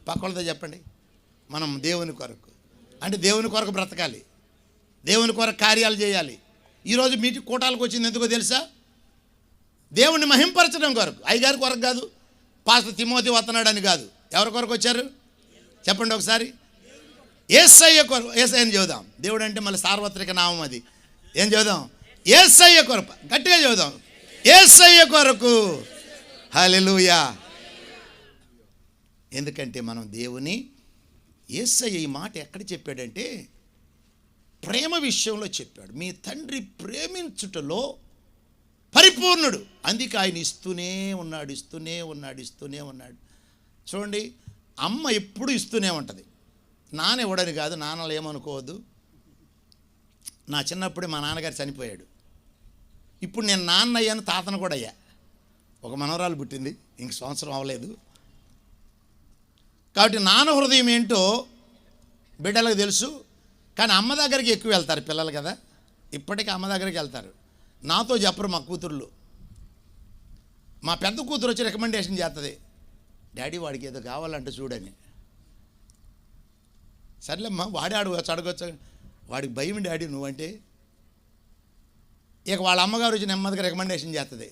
పక్కలతో చెప్పండి. మనం దేవుని కొరకు. అంటే దేవుని కొరకు బ్రతకాలి, దేవుని కొరకు కార్యాలు చేయాలి. ఈరోజు మీటి కూటాలకు వచ్చింది ఎందుకో తెలుసా? దేవుణ్ణి మహింపరచడం కొరకు. అయ్యగారి కొరకు కాదు, పాస్టర్ తిమోతి వస్తున్నాడు అని కాదు. ఎవరి కొరకు వచ్చారు చెప్పండి ఒకసారి? యేసయ్య కొరకు. యేసయ్యని చెబుదాం. దేవుడు అంటే మళ్ళీ సార్వత్రిక నామం, అది ఏం చెబుదాం? యేసయ్య కొరకు. గట్టిగా చెబుదాం, యేసయ్య కొరకు. హల్లెలూయా. ఎందుకంటే మనం దేవుని, యేసయ్య ఈ మాట ఎక్కడ చెప్పాడంటే ప్రేమ విషయంలో చెప్పాడు. మీ తండ్రి ప్రేమించుటలో పరిపూర్ణుడు. అందుకే ఆయన ఇస్తూనే ఉన్నాడు, ఇస్తూనే ఉన్నాడు, ఇస్తూనే ఉన్నాడు. చూడండి, అమ్మ ఎప్పుడు ఇస్తూనే ఉంటుంది. నాన్న ఇవ్వడని కాదు, నాన్నలు ఏమనుకోవద్దు. నా చిన్నప్పుడే మా నాన్నగారు చనిపోయాడు. ఇప్పుడు నేను నాన్న అయ్యాను, తాతను కూడా అయ్యా. ఒక మనవరాలు పుట్టింది, ఇంక సంవత్సరం అవ్వలేదు. కాబట్టి నాన్న హృదయం ఏంటో బిడ్డలకు తెలుసు. కానీ అమ్మ దగ్గరికి ఎక్కువ వెళ్తారు పిల్లలు కదా, ఇప్పటికీ అమ్మ దగ్గరికి వెళ్తారు. నాతో చెప్పరు మా కూతుర్లు. మా పెద్ద కూతురు వచ్చి రికమెండేషన్ చేస్తుంది, డాడీ వాడికి ఏదో కావాలంటే చూడని. సర్లేమ్మా, వాడే అడగొచ్చు, వాడికి భయం డాడీ నువ్వంటే. ఇక వాళ్ళ అమ్మగారు వచ్చి నెమ్మదిగా రికమెండేషన్ చేస్తుంది.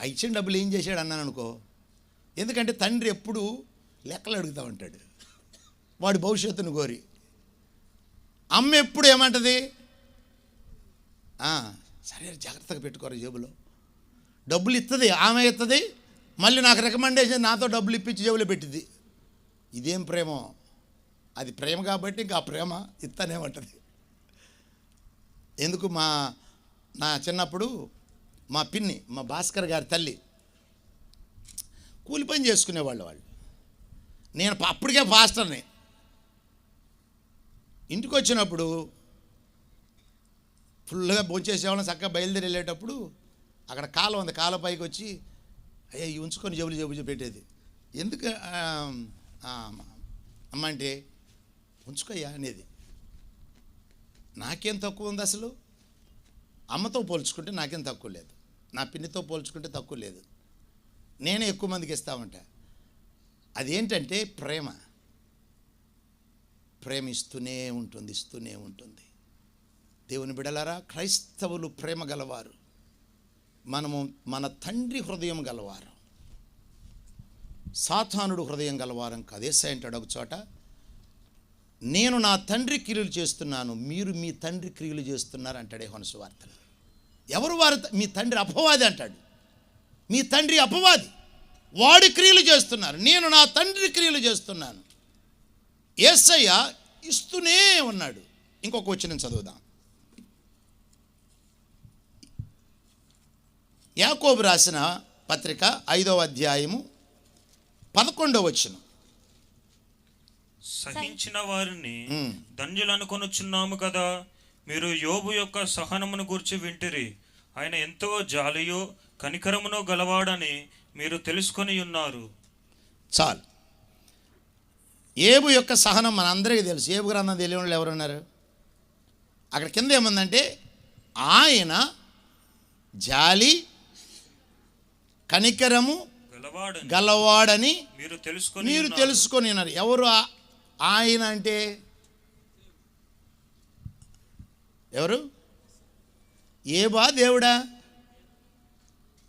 ఆ ఇచ్చిన డబ్బులు ఏం చేశాడు అన్నాను అనుకో. ఎందుకంటే తండ్రి ఎప్పుడు లెక్కలు అడుగుతూ ఉంటాడు వాడి భవిష్యత్తును కోరి. అమ్మ ఎప్పుడు ఏమంటుంది? సరే జాగ్రత్తగా పెట్టుకోరు జేబులో. డబ్బులు ఇస్తుంది, ఆమె ఇస్తుంది, మళ్ళీ నాకు రికమెండేషన్ నాతో డబ్బులు ఇప్పించి జేబులో పెట్టింది. ఇదేం ప్రేమో? అది ప్రేమ కాబట్టి ఇంకా ఆ ప్రేమ ఇస్తానే ఉంటుంది. ఎందుకు నా చిన్నప్పుడు మా పిన్ని, మా భాస్కర్ గారి తల్లి కూలి పని చేసుకునేవాళ్ళు. వాళ్ళు, నేను అప్పటికే పాస్టర్ని. ఇంటికి వచ్చినప్పుడు ఫుల్గా భోంచేసేవాళ్ళం. చక్కగా బయలుదేరి వెళ్ళేటప్పుడు అక్కడ కాలం ఉంది, కాలం పైకి వచ్చి అయ్యా ఇవి ఉంచుకొని జేబులు పెట్టేది. ఎందుకు అమ్మ అంటే ఉంచుకోయ్యా అనేది. నాకేం తక్కువ ఉంది అసలు? అమ్మతో పోల్చుకుంటే నాకేం తక్కువ లేదు, నా పిన్నితో పోల్చుకుంటే తక్కువ లేదు. నేనే ఎక్కువ మందికి ఇస్తామంట. అదేంటంటే ప్రేమ. ప్రేమ ఇస్తూనే ఉంటుంది, ఇస్తూనే ఉంటుంది. దేవుని బిడ్డలారా, క్రైస్తవులు ప్రేమ గలవారు. మనము మన తండ్రి హృదయం గలవారు, సాతానుడు హృదయం గలవారం కాదు. యేసయ్య అంటాడు ఒక చోట, నేను నా తండ్రి క్రియలు చేస్తున్నాను, మీరు మీ తండ్రి క్రియలు చేస్తున్నారు అంటాడు యోహాను సువార్తలో. ఎవరు వారు? మీ తండ్రి అపవాది అంటాడు. మీ తండ్రి అపవాది, వాడి క్రియలు చేస్తున్నారు, నేను నా తండ్రి క్రియలు చేస్తున్నాను. యేసయ్య ఇస్తూనే ఉన్నాడు. ఇంకొక వచనం చదువుదాం. యాకోబు రాసిన పత్రిక 5వ అధ్యాయము 11వ వచనం. సహించిన వారిని ధన్యులనుకొనుచున్నాము కదా, మీరు యోబు యొక్క సహనమును గూర్చి వింటిరి. ఆయన ఎంతో జాలియో కనికరమునో గలవాడని మీరు తెలుసుకొని ఉన్నారు. చాలు. ఏబు యొక్క సహనం మనందరికీ తెలుసు. ఏబు గ్రంథం తెలియని వాళ్ళు ఎవరున్నారు? అక్కడ కింద ఏముందంటే ఆయన జాలి కనికరము గలవాడని మీరు తెలుసుకొని ఉన్నారు. ఎవరు ఆయన అంటే? ఎవరు? ఏబా దేవుడా?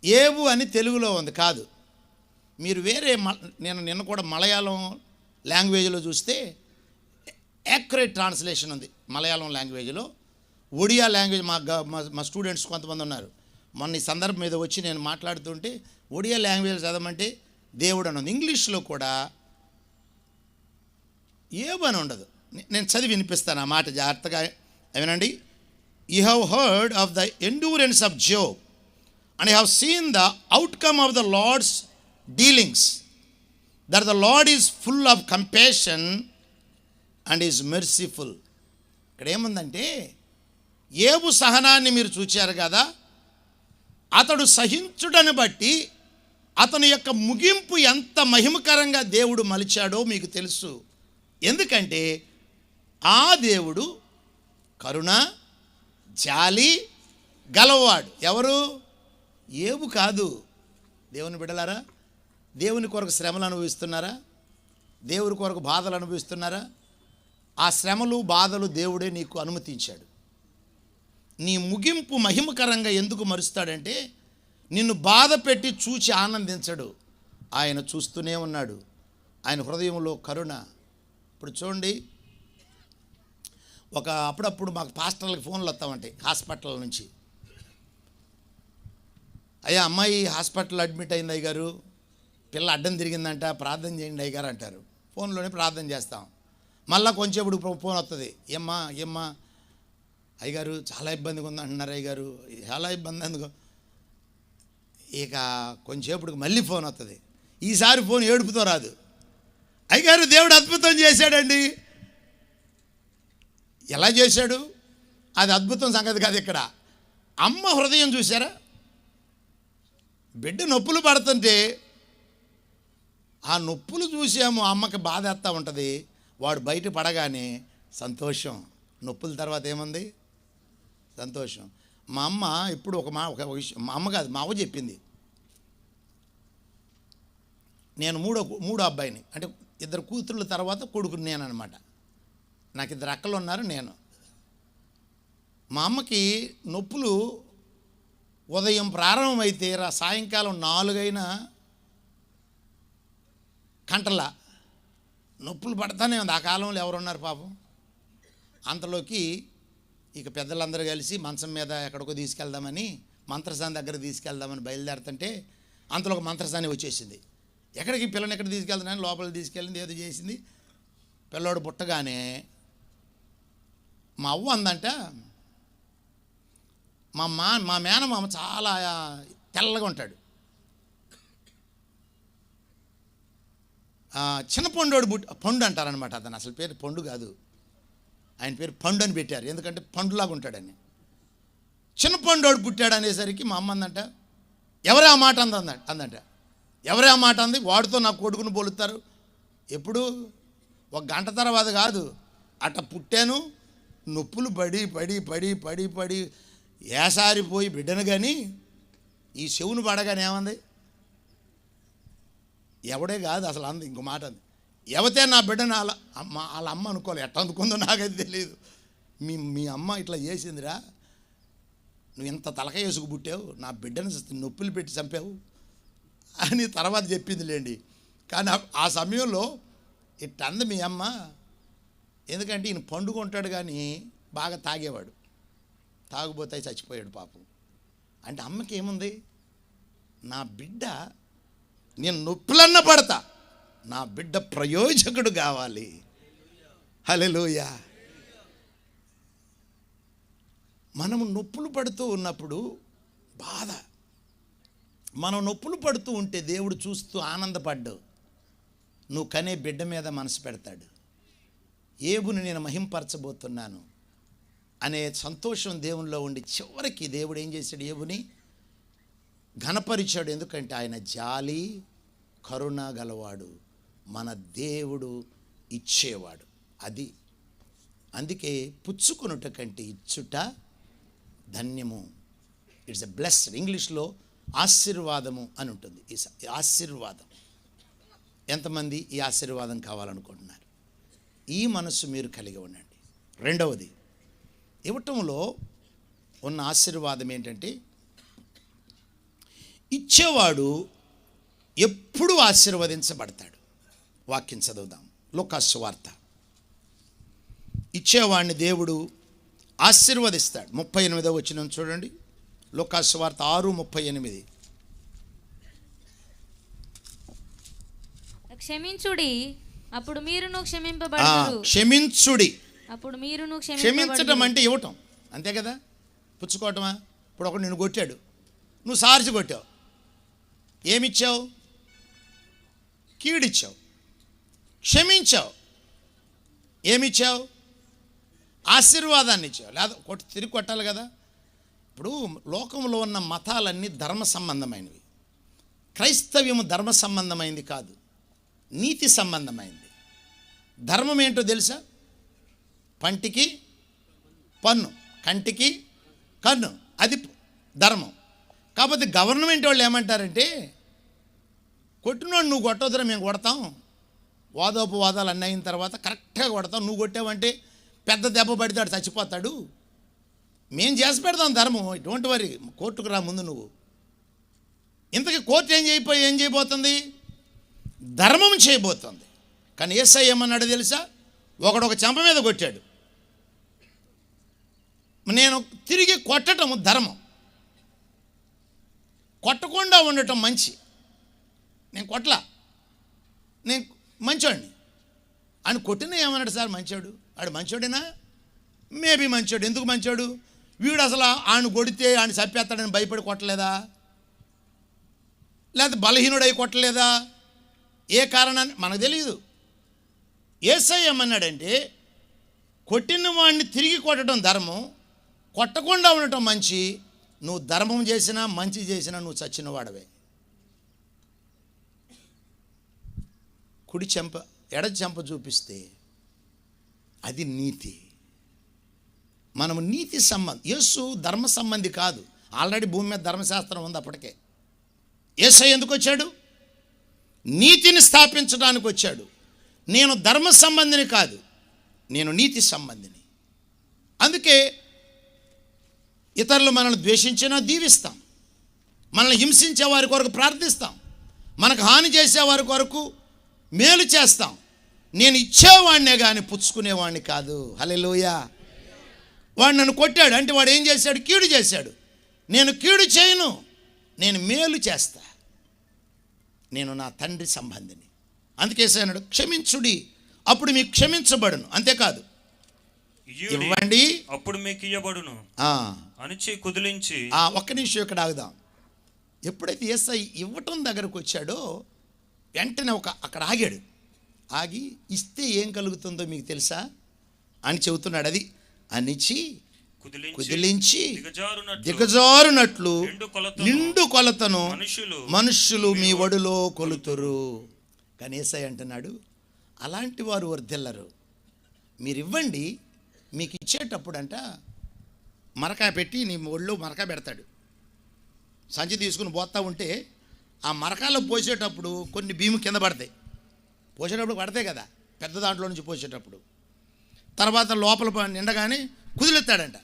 ఏబు అని తెలుగులో ఉంది కాదు. మీరు వేరే నేను నిన్న కూడా మలయాళం లాంగ్వేజ్లో చూస్తే యాక్యురేట్ ట్రాన్స్లేషన్ ఉంది మలయాళం లాంగ్వేజ్లో. ఒడియా లాంగ్వేజ్ మా స్టూడెంట్స్ కొంతమంది ఉన్నారు. మొన్న ఈ సందర్భం మీద వచ్చి నేను మాట్లాడుతుంటే ఒడియా లాంగ్వేజ్ చదవమంటే దేవుడు అని ఉంది. ఇంగ్లీష్లో కూడా ఏబు అని ఉండదు. నేను చదివి వినిపిస్తాను ఆ మాట జాగ్రత్తగా వినండి. You have heard of the endurance of Job and I have seen the outcome of the Lord's dealings, that the Lord is full of compassion and is merciful. ఇక్కడ ఏముందంటే ఏబు సహనాన్ని మీరు చూచారు కదా, అతడు సహించుటను బట్టి అతని యొక్క ముగింపు ఎంత మహిమకరంగా దేవుడు మలిచాడో మీకు తెలుసు. ఎందుకంటే ఆ దేవుడు కరుణ, జాలి గలవాడు. ఎవరు? యోబు కాదు. దేవుని బిడ్డలారా, దేవుని కొరకు శ్రమలు అనుభవిస్తున్నారా? దేవుని కొరకు బాధలు అనుభవిస్తున్నారా? ఆ శ్రమలు బాధలు దేవుడే నీకు అనుమతించాడు. నీ ముగింపు మహిమకరంగా ఎందుకు మరుస్తాడంటే నిన్ను బాధ పెట్టి చూచి ఆనందించడు. ఆయన చూస్తూనే ఉన్నాడు. ఆయన హృదయంలో కరుణ. ఇప్పుడు చూడండి, అప్పుడప్పుడు మాకు పాస్టర్లకు ఫోన్లు వస్తామంటాయి హాస్పిటల్ నుంచి. అయ్యా అమ్మాయి హాస్పిటల్ అడ్మిట్ అయింది అయ్యగారు, పిల్ల అడ్డం తిరిగిందంట, ప్రార్థన చేయండి అయ్యగారు అంటారు. ఫోన్లోనే ప్రార్థన చేస్తాం. మళ్ళీ కొంచెంప్పుడు ఫోన్ వస్తుంది, ఏమ్మా అయ్యగారు చాలా ఇబ్బందిగా ఉంది అంటున్నారు అయ్యగారు. చాలా ఇబ్బంది ఎందుకు? ఇక కొంచెంసేపుడికి మళ్ళీ ఫోన్ వస్తుంది. ఈసారి ఫోన్ ఏడుపుతో రాదు. అయ్యగారు దేవుడు అద్భుతం చేశాడండి. ఎలా చేశాడు? అది అద్భుతం సంగతి కాదు. ఇక్కడ అమ్మ హృదయం చూసారా? బిడ్డ నొప్పులు పడుతుంటే ఆ నొప్పులు చూసాము, అమ్మకి బాధ వేస్తూ ఉంటుంది. వాడు బయట పడగానే సంతోషం. నొప్పుల తర్వాత ఏముంది? సంతోషం. మా అమ్మ ఇప్పుడు ఒక విషయం, మా అమ్మ కాదు మా అవ్వ చెప్పింది. నేను మూడో అబ్బాయిని, అంటే 2 కూతుర్ల తర్వాత కొడుకుని నేను అనమాట. నాకు 2 అక్కలు ఉన్నారు, నేను. మా అమ్మకి నొప్పులు ఉదయం ప్రారంభమైతే సాయంకాలం 4 అయినా కంటలా నొప్పులు పడతానే ఉంది. ఆ కాలంలో ఎవరున్నారు పాపం? అంతలోకి ఇక పెద్దలందరూ కలిసి మంచం మీద ఎక్కడికో తీసుకెళ్దామని, మంత్రసాని దగ్గర తీసుకెళ్దామని బయలుదేరుతుంటే అంతలో ఒక మంత్రసాని వచ్చేసింది. ఎక్కడికి పిల్లని ఎక్కడ తీసుకెళ్తున్నాను, లోపలికి తీసుకెళ్ళింది, ఏదో చేసింది. పిల్లోడు పుట్టగానే మా అవ్వ అందంట, మా మేనమామ చాలా తెల్లగా ఉంటాడు. చిన్న పండు అంటారనమాట. అతను అసలు పేరు పండు కాదు, ఆయన పేరు పండు అని పెట్టారు, ఎందుకంటే పండులాగా ఉంటాడని. చిన్న పండోడు పుట్టాడు అనేసరికి మా అమ్మ అందంట, ఎవరే ఆ మాట అందంట. ఎవరే ఆ మాట అంది? వాడితో నా కొడుకును పోలుస్తారు. ఎప్పుడు? 1 గంట తర్వాత కాదు, అట్ట పుట్టాను, నొప్పులు పడి ఏసారిపోయి బిడ్డను. కానీ ఈ చెవును పడగానే ఏమంది? ఎవడే కాదు అసలు అంది. ఇంకో మాట అంది, ఎవతే నా బిడ్డను వాళ్ళ అమ్మ అనుకోవాలి. ఎట్లా అందుకుందో నాకైతే తెలియదు. మీ అమ్మ ఇట్లా చేసిందిరా, నువ్వు ఇంత తలక వేసుకు పుట్టావు, నా బిడ్డను నొప్పులు పెట్టి చంపావు అని తర్వాత చెప్పిందిలేండి. కానీ ఆ సమయంలో ఇట్టంది మీ అమ్మ. ఎందుకంటే ఈయన పండుకుంటాడు కానీ బాగా తాగేవాడు, తాగుబోతే చచ్చిపోయాడు పాపం. అంటే అమ్మకి ఏముంది? నా బిడ్డ, నేను నొప్పులన్న పడతా, నా బిడ్డ ప్రయోజకుడు కావాలి. హల్లెలూయా. మనము నొప్పులు పడుతూ ఉన్నప్పుడు బాధ, మనం నొప్పులు పడుతూ ఉంటే దేవుడు చూస్తూ ఆనందపడ్డావు. నువ్వు కనే బిడ్డ మీద మనసు పెడతాడు. యోబుని నేను మహింపరచబోతున్నాను అనే సంతోషం దేవునిలో ఉండి చివరికి దేవుడు ఏం చేశాడు? యోబుని ఘనపరిచాడు. ఎందుకంటే ఆయన జాలి కరుణ గలవాడు, మన దేవుడు ఇచ్చేవాడు. అది అందుకే పుచ్చుకొనుట కంటే ఇచ్చుట ధన్యము. It's a blessed. ఇంగ్లీష్లో ఆశీర్వాదము అని ఉంటుంది. ఈ ఆశీర్వాదం, ఎంతమంది ఈ ఆశీర్వాదం కావాలనుకుంటున్నారు? ఈ మనస్సు మీరు కలిగి ఉండండి. రెండవది, ఇవ్వటంలో ఉన్న ఆశీర్వాదం ఏంటంటే, ఇచ్చేవాడు ఎప్పుడూ ఆశీర్వదించబడతాడు. వాక్యం చదువుదాం. లూకాసు సువార్త. ఇచ్చేవాడిని దేవుడు ఆశీర్వదిస్తాడు. 38వ వచనం చూడండి. లూకాసు సువార్త 6:38. క్షమించుడి, అప్పుడు మీరును క్షమింపబడుదురు. క్షమించుడి, అప్పుడు మీరును క్షమించటం అంటే ఇవ్వటం, అంతే కదా? పుచ్చుకోవటమా? ఇప్పుడు ఒకడు నిన్ను కొట్టాడు, నువ్వు సార్చి కొట్టావు, ఏమిచ్చావు? కీడిచ్చావు. క్షమించావు, ఏమిచ్చావు? ఆశీర్వాదాన్ని ఇచ్చావు. లేదా తిరిగి కొట్టాలి కదా. ఇప్పుడు లోకంలో ఉన్న మతాలన్నీ ధర్మ సంబంధమైనవి. క్రైస్తవ్యము ధర్మ సంబంధమైంది కాదు, నీతి సంబంధమైంది. ధర్మం ఏంటో తెలుసా? పంటికి పన్ను, కంటికి కన్ను, అది ధర్మం. కాకపోతే గవర్నమెంట్ వాళ్ళు ఏమంటారంటే, కొట్టినోడు నువ్వు కొట్టొద్దురా, మేము కొడతాం, వాదోపవాదాలు అన్నీ అయిన తర్వాత కరెక్ట్గా కొడతాం, నువ్వు కొట్టావంటే పెద్ద దెబ్బ పడితే చచ్చిపోతాడు, మేము చేసి పెడతాం ధర్మం, డోంట్ వరీ, కోర్టుకు రా ముందు నువ్వు. ఇంతకీ కోర్టు ఏం చేయబోతుంది? ధర్మం చేయబోతుంది. కానీ యేసయ్య ఏమన్నాడు తెలుసా? ఒకడు ఒక చెంప మీద కొట్టాడు, నేను తిరిగి కొట్టడం ధర్మం, కొట్టకుండా ఉండటం మంచి. నేను కొట్టలా, నేను మంచోడిని అని కొట్టిన ఏమన్నాడు సార్? మంచోడు. ఆడు మంచోడేనా? మేబీ మంచోడు. ఎందుకు మంచోడు? వీడు అసలు ఆయన కొడితే ఆయన చంపేస్తాడని భయపడి కొట్టలేదా? లేకపోతే బలహీనుడై కొట్టలేదా? ఏ కారణాన్ని మనకు తెలియదు. యేసయ్య ఏమన్నాడంటే, కొట్టిన వాడిని తిరిగి కొట్టడం ధర్మం, కొట్టకుండా ఉండటం మంచి. నువ్వు ధర్మం చేసినా మంచి చేసినా నువ్వు చచ్చిన వాడవే. కుడి చెంప ఎడ చెంప చూపిస్తే అది నీతి. మనము నీతి సంబంధం. యేసు ధర్మ సంబంధి కాదు, ఆల్రెడీ భూమి మీద ధర్మశాస్త్రం ఉంది అప్పటికే. యేసయ్య ఎందుకు వచ్చాడు? నీతిని స్థాపించడానికి వచ్చాడు. నేను ధర్మ సంబంధిని కాదు, నేను నీతి సంబంధిని. అందుకే ఇతరులు మనల్ని ద్వేషించినా దీవిస్తాం, మనల్ని హింసించే వారి కొరకు ప్రార్థిస్తాం, మనకు హాని చేసే వారి కొరకు మేలు చేస్తాం. నేను ఇచ్చేవాడినే కానీ పుచ్చుకునేవాడిని కాదు. హల్లెలూయా. వాడు నన్ను కొట్టాడు అంటే వాడు ఏం చేశాడు? కీడు చేశాడు. నేను కీడు చేయను, నేను మేలు చేస్తా. నేను నా తండ్రి సంబంధిని. అందుకే అన్నాడు, క్షమించుడి అప్పుడు మీకు క్షమించబడును. అంతేకాదు, ఇవ్వండి అప్పుడు మీకు ఇవ్వబడును అనిచి కుదిలించి. ఒక్క నిమిషం ఇక్కడ ఆగుదాం. ఎప్పుడైతే యేసయ్య ఇవ్వటం దగ్గరకు వచ్చాడో వెంటనే అక్కడ ఆగాడు. ఆగి ఇస్తే ఏం కలుగుతుందో మీకు తెలుసా అని చెబుతున్నాడు. అది అనిచి కుదిలించి దిగజారునట్లు నిండు కొలతను మనుష్యులు మీ ఒడిలో కొలుతురు. కానీ యేసయ్య అంటున్నాడు, అలాంటి వారు వర్ధిల్లరు. మీరు ఇవ్వండి, మీకు ఇచ్చేటప్పుడు అంట మరకాయ పెట్టి నీ ఒళ్ళో మరకాయ పెడతాడు. సంచి తీసుకుని పోతా ఉంటే ఆ మరకాయలో పోసేటప్పుడు కొన్ని భీము కింద పడతాయి. పోసేటప్పుడు పడతాయి కదా, పెద్ద దాంట్లో నుంచి పోసేటప్పుడు. తర్వాత లోపల నిండగానే కుదిలెత్తాడంట.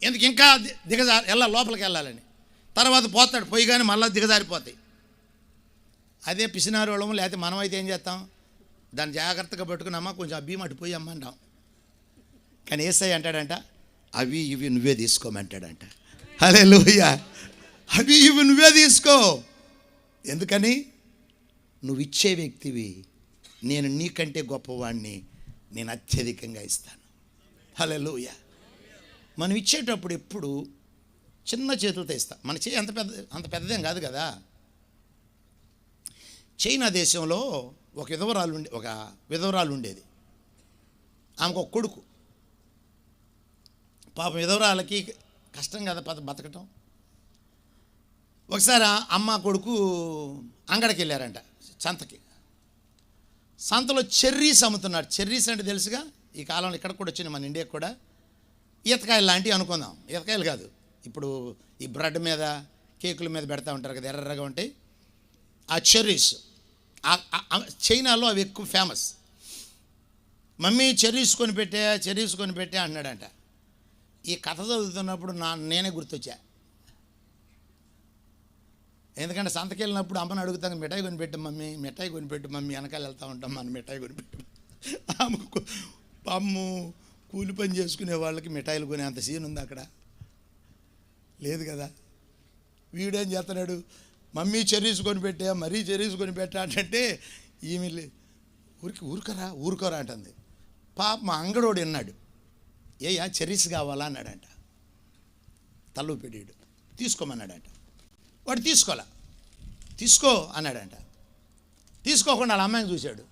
ఎందుకు? ఇంకా లోపలికి వెళ్ళాలని. తర్వాత పోతాడు, పోయి కానీ మళ్ళీ దిగజారిపోతాయి. అదే పిసినారు వాళ్ళము. లేకపోతే మనం అయితే ఏం చేస్తాం? దాన్ని జాగ్రత్తగా పట్టుకున్నామా, కొంచెం ఆ భీమ్ అటు పోయి అమ్మంటాం. కానీ యేసయ్య అంటాడంట, అవి ఇవి నువ్వే తీసుకోమంటాడంట. హల్లెలూయా. అవి ఇవి నువ్వే తీసుకో. ఎందుకని? నువ్వు ఇచ్చే వ్యక్తివి, నేను నీకంటే గొప్పవాడిని, నేను అత్యధికంగా ఇస్తాను. హల్లెలూయా. మనం ఇచ్చేటప్పుడు ఎప్పుడు చిన్న చేతులతో ఇస్తాం. మన చేయి అంత పెద్దదేం కాదు కదా. చైనా దేశంలో ఒక విధవరాలు ఉండేది. ఆమెకు ఒక కొడుకు. పాపం విధవరాలకి కష్టం కదా బతకటం. ఒకసారి అమ్మ కొడుకు అంగడికి వెళ్ళారంట, సంతకి. సంతలో చెర్రీస్ అమ్ముతున్నాడు. చెర్రీస్ అంటే తెలుసుగా, ఈ కాలంలో ఇక్కడ కూడా వచ్చింది, మన ఇండియాకి కూడా. ఈతకాయలు లాంటివి అనుకుందాం. ఈతకాయలు కాదు, ఇప్పుడు ఈ బ్రెడ్ మీద కేకుల మీద పెడతా ఉంటారు కదా, ఎర్రగా ఉంటాయి ఆ చెర్రీస్. చైనాలో అవి ఎక్కువ ఫేమస్. మమ్మీ చెర్రీస్ కొని పెట్టే అన్నాడంట. ఈ కథ చదువుతున్నప్పుడు నేనే గుర్తొచ్చా. ఎందుకంటే సంతకి వెళ్ళినప్పుడు అమ్మని అడుగుతాను, మిఠాయి కొనిపెట్టు మమ్మీ, వెనకాల వెళ్తూ ఉంటాం, మన మిఠాయి కొనిపెట్టు. ఆమెకు అమ్ము కూలి పని చేసుకునే వాళ్ళకి మిఠాయిలు కొనే అంత సీన్ ఉంది అక్కడ? లేదు కదా. వీడేం చేస్తున్నాడు, మమ్మీ చెర్రీస్ కొనిపెట్టా, మరీ చెర్రీస్ కొనిపెట్టా అంటే ఈమె ఊరుకోరా అంటుంది. పాప మా అంగడోడు విన్నాడు, చెర్రీస్ కావాలా అన్నాడంట. తల్లు పెడియాడు, తీసుకోమన్నాడంట. వాడు తీసుకో అన్నాడంట. తీసుకోకుండా వాళ్ళ అమ్మాయిని చూశాడు.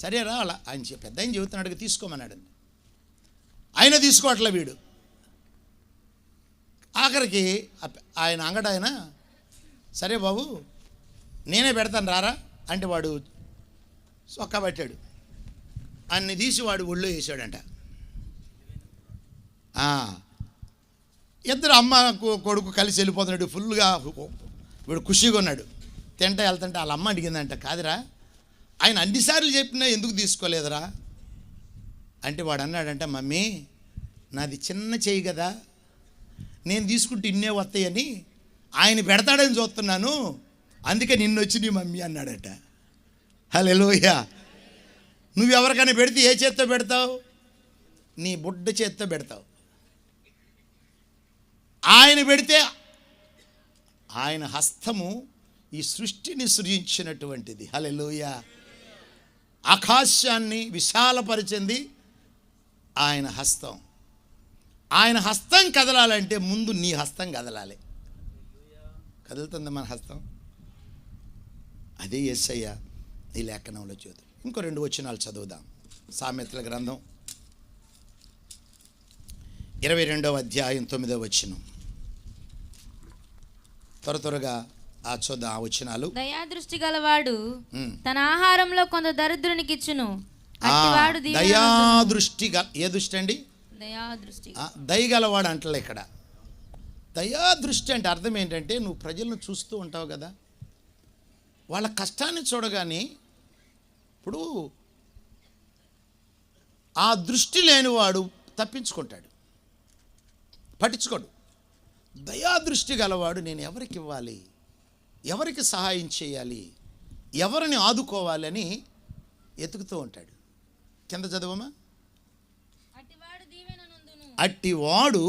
సరేరా అలా ఆయన పెద్ద ఆయన చెబుతున్నాడు, తీసుకోమన్నాడండి. ఆయన తీసుకోవట్లే వీడు. ఆఖరికి ఆయన అంగడాయన సరే బాబు నేనే పెడతాను రారా అంటే వాడు సొక్క పట్టాడు, అన్ని తీసి వాడు ఒళ్ళో వేసాడంట. ఇద్దరు అమ్మ కొడుకు కలిసి వెళ్ళిపోతున్నాడు, ఫుల్గా వీడు ఖుషిగా ఉన్నాడు. తింటా వెళ్తుంటే వాళ్ళ అమ్మ అడిగిందంట, కాదురా ఆయన అన్నిసార్లు చెప్పినా ఎందుకు తీసుకోలేదురా అంటే వాడు అన్నాడంట, మమ్మీ నాది చిన్న చెయ్యి కదా, నేను తీసుకుంటే ఇన్నే వస్తాయని ఆయన పెడతాడని చూస్తున్నాను, అందుకే నిన్ను వచ్చి నీ మమ్మీ అన్నాడట. హల్లెలూయా. నువ్వెవరికైనా పెడితే ఏ చేత్తో పెడతావు? నీ బుడ్డ చేత్తో పెడతావు. ఆయన పెడితే ఆయన హస్తము ఈ సృష్టిని సృజించినటువంటిది. హల్లెలూయా. ఆకాశాన్ని విశాలపరిచింది ఆయన హస్తం. ఆయన హస్తం కదలాలంటే ముందు నీ హస్తం కదలాలి. కదులుతుంది మన హస్తం, అదే యేసయ్య ఈ లేఖనంలో చూద్దాం. ఇంకో 2 వచనాలు చదువుదాం. సామెతల గ్రంథం 22వ అధ్యాయం 9వ వచనం. త్వరగా చూద్దాం ఆ వచనాలు. దయాదృష్టి గలవాడు తన ఆహారంలో కొంత దరిద్రునికి ఇచ్చును. దయాదృష్టి ఏ దృష్టి అండి? దయాదృష్టి. దయగలవాడు అంటలే ఇక్కడ. దయాదృష్టి అంటే అర్థం ఏంటంటే, నువ్వు ప్రజలను చూస్తూ ఉంటావు కదా, వాళ్ళ కష్టాన్ని చూడగానే ఇప్పుడు ఆ దృష్టి లేనివాడు తప్పించుకుంటాడు, పట్టించుకోడు. దయాదృష్టి గలవాడు నేను ఎవరికి ఇవ్వాలి, ఎవరికి సహాయం చేయాలి, ఎవరిని ఆదుకోవాలని ఎతుకుతూ ఉంటాడు. కింద చదవమా. అట్టివాడు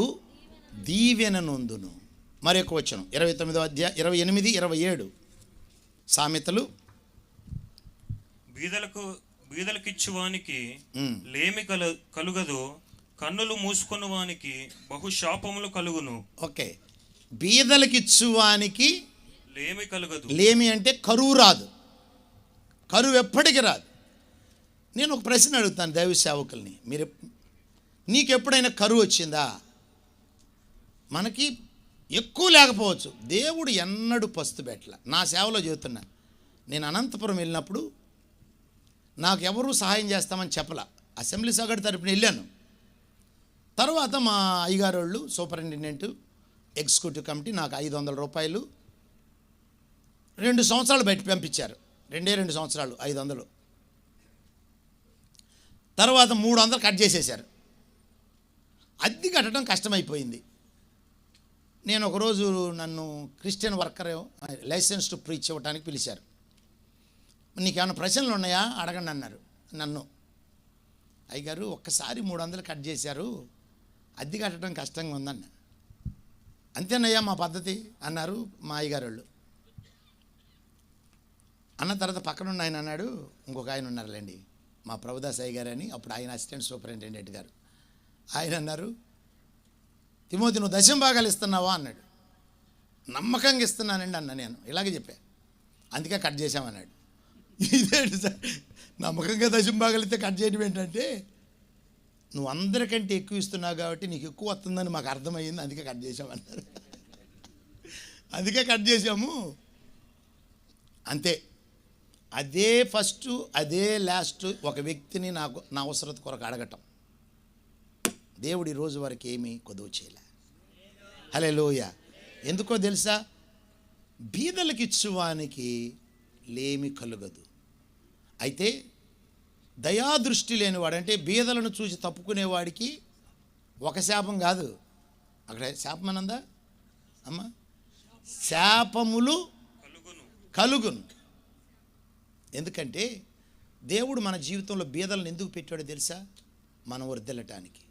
దీవెన నొందును. మరొక వచనం 29వ అధ్యాయం 28, 27 సామెతలు. బీదలకిచ్చువానికి లేమి కలుగదు, కన్నులు మూసుకున్న వానికి బహుశాపములు కలుగును. ఓకే, బీదలకిచ్చువానికి లేమి కలుగదు. లేమి అంటే కరువు రాదు, కరువు ఎప్పటికీ రాదు. నేను ఒక ప్రశ్న అడుగుతాను దైవ సేవకుల్ని, నీకు ఎప్పుడైనా కరువు వచ్చిందా? మనకి ఎక్కువ లేకపోవచ్చు, దేవుడు ఎన్నడూ పస్తు పెట్టల. నా సేవలో చెబుతున్నా, నేను అనంతపురం వెళ్ళినప్పుడు నాకు ఎవరూ సహాయం చేస్తామని చెప్పలా, అసెంబ్లీ సగటు తరపున వెళ్ళాను. తర్వాత మా అయ్యగారు వాళ్ళు సూపరింటెండెంట్ ఎగ్జిక్యూటివ్ కమిటీ నాకు 500 రూపాయలు 2 సంవత్సరాలు బయట పంపించారు. 2 సంవత్సరాలు 500. తర్వాత 300 కట్ చేసేశారు. అద్దె కట్టడం కష్టమైపోయింది. నేను ఒకరోజు నన్ను Christian worker licence to preach ఇవ్వడానికి పిలిచారు. నీకేమైనా ప్రశ్నలు ఉన్నాయా అడగండి అన్నారు నన్ను. అయ్యగారు ఒక్కసారి 300 కట్ చేశారు, అద్దె కట్టడం కష్టంగా ఉందన్న. అంతేనయ్యా మా పద్ధతి అన్నారు మా అయ్యగారు వాళ్ళు. అన్న తర్వాత పక్కనున్న ఆయన అన్నాడు, ఇంకొక ఆయన ఉన్నారులేండి మా ప్రభుదాస్ అయ్య గారు అని, అప్పుడు ఆయన అసిస్టెంట్ సూపరింటెండెంట్ గారు. ఆయన అన్నారు, తిమోతి నువ్వు 10 భాగాలు ఇస్తున్నావా అన్నాడు. నమ్మకంగా ఇస్తున్నానండి అన్న. నేను ఇలాగే చెప్పా, అందుకే కట్ చేశామన్నాడు. ఇదేంటి సార్ నమ్మకంగా 10 భాగాలు ఇస్తే కట్ చేయడం ఏంటంటే, నువ్వు అందరికంటే ఎక్కువ ఇస్తున్నావు కాబట్టి నీకు ఎక్కువ వస్తుందని మాకు అర్థమయ్యింది, అందుకే కట్ చేసామన్నారు. అందుకే కట్ చేసాము అంతే. అదే ఫస్ట్ అదే లాస్ట్ ఒక వ్యక్తిని నా అవసరత కొరకు అడగటం. దేవుడు ఈరోజు వరకు ఏమీ కొదువు చేయలే. హల్లెలూయా. ఎందుకో తెలుసా? బీదలకు ఇచ్చువానికి లేమి కలుగదు. అయితే దయాదృష్టి లేనివాడు అంటే బీదలను చూసి తప్పుకునేవాడికి ఒక శాపం కాదు, అక్కడ శాపం అనందా అమ్మ, శాపములు కలుగును. ఎందుకంటే దేవుడు మన జీవితంలో బీదలను ఎందుకు పెట్టాడో తెలుసా? మనం వర్ధిల్లటానికి.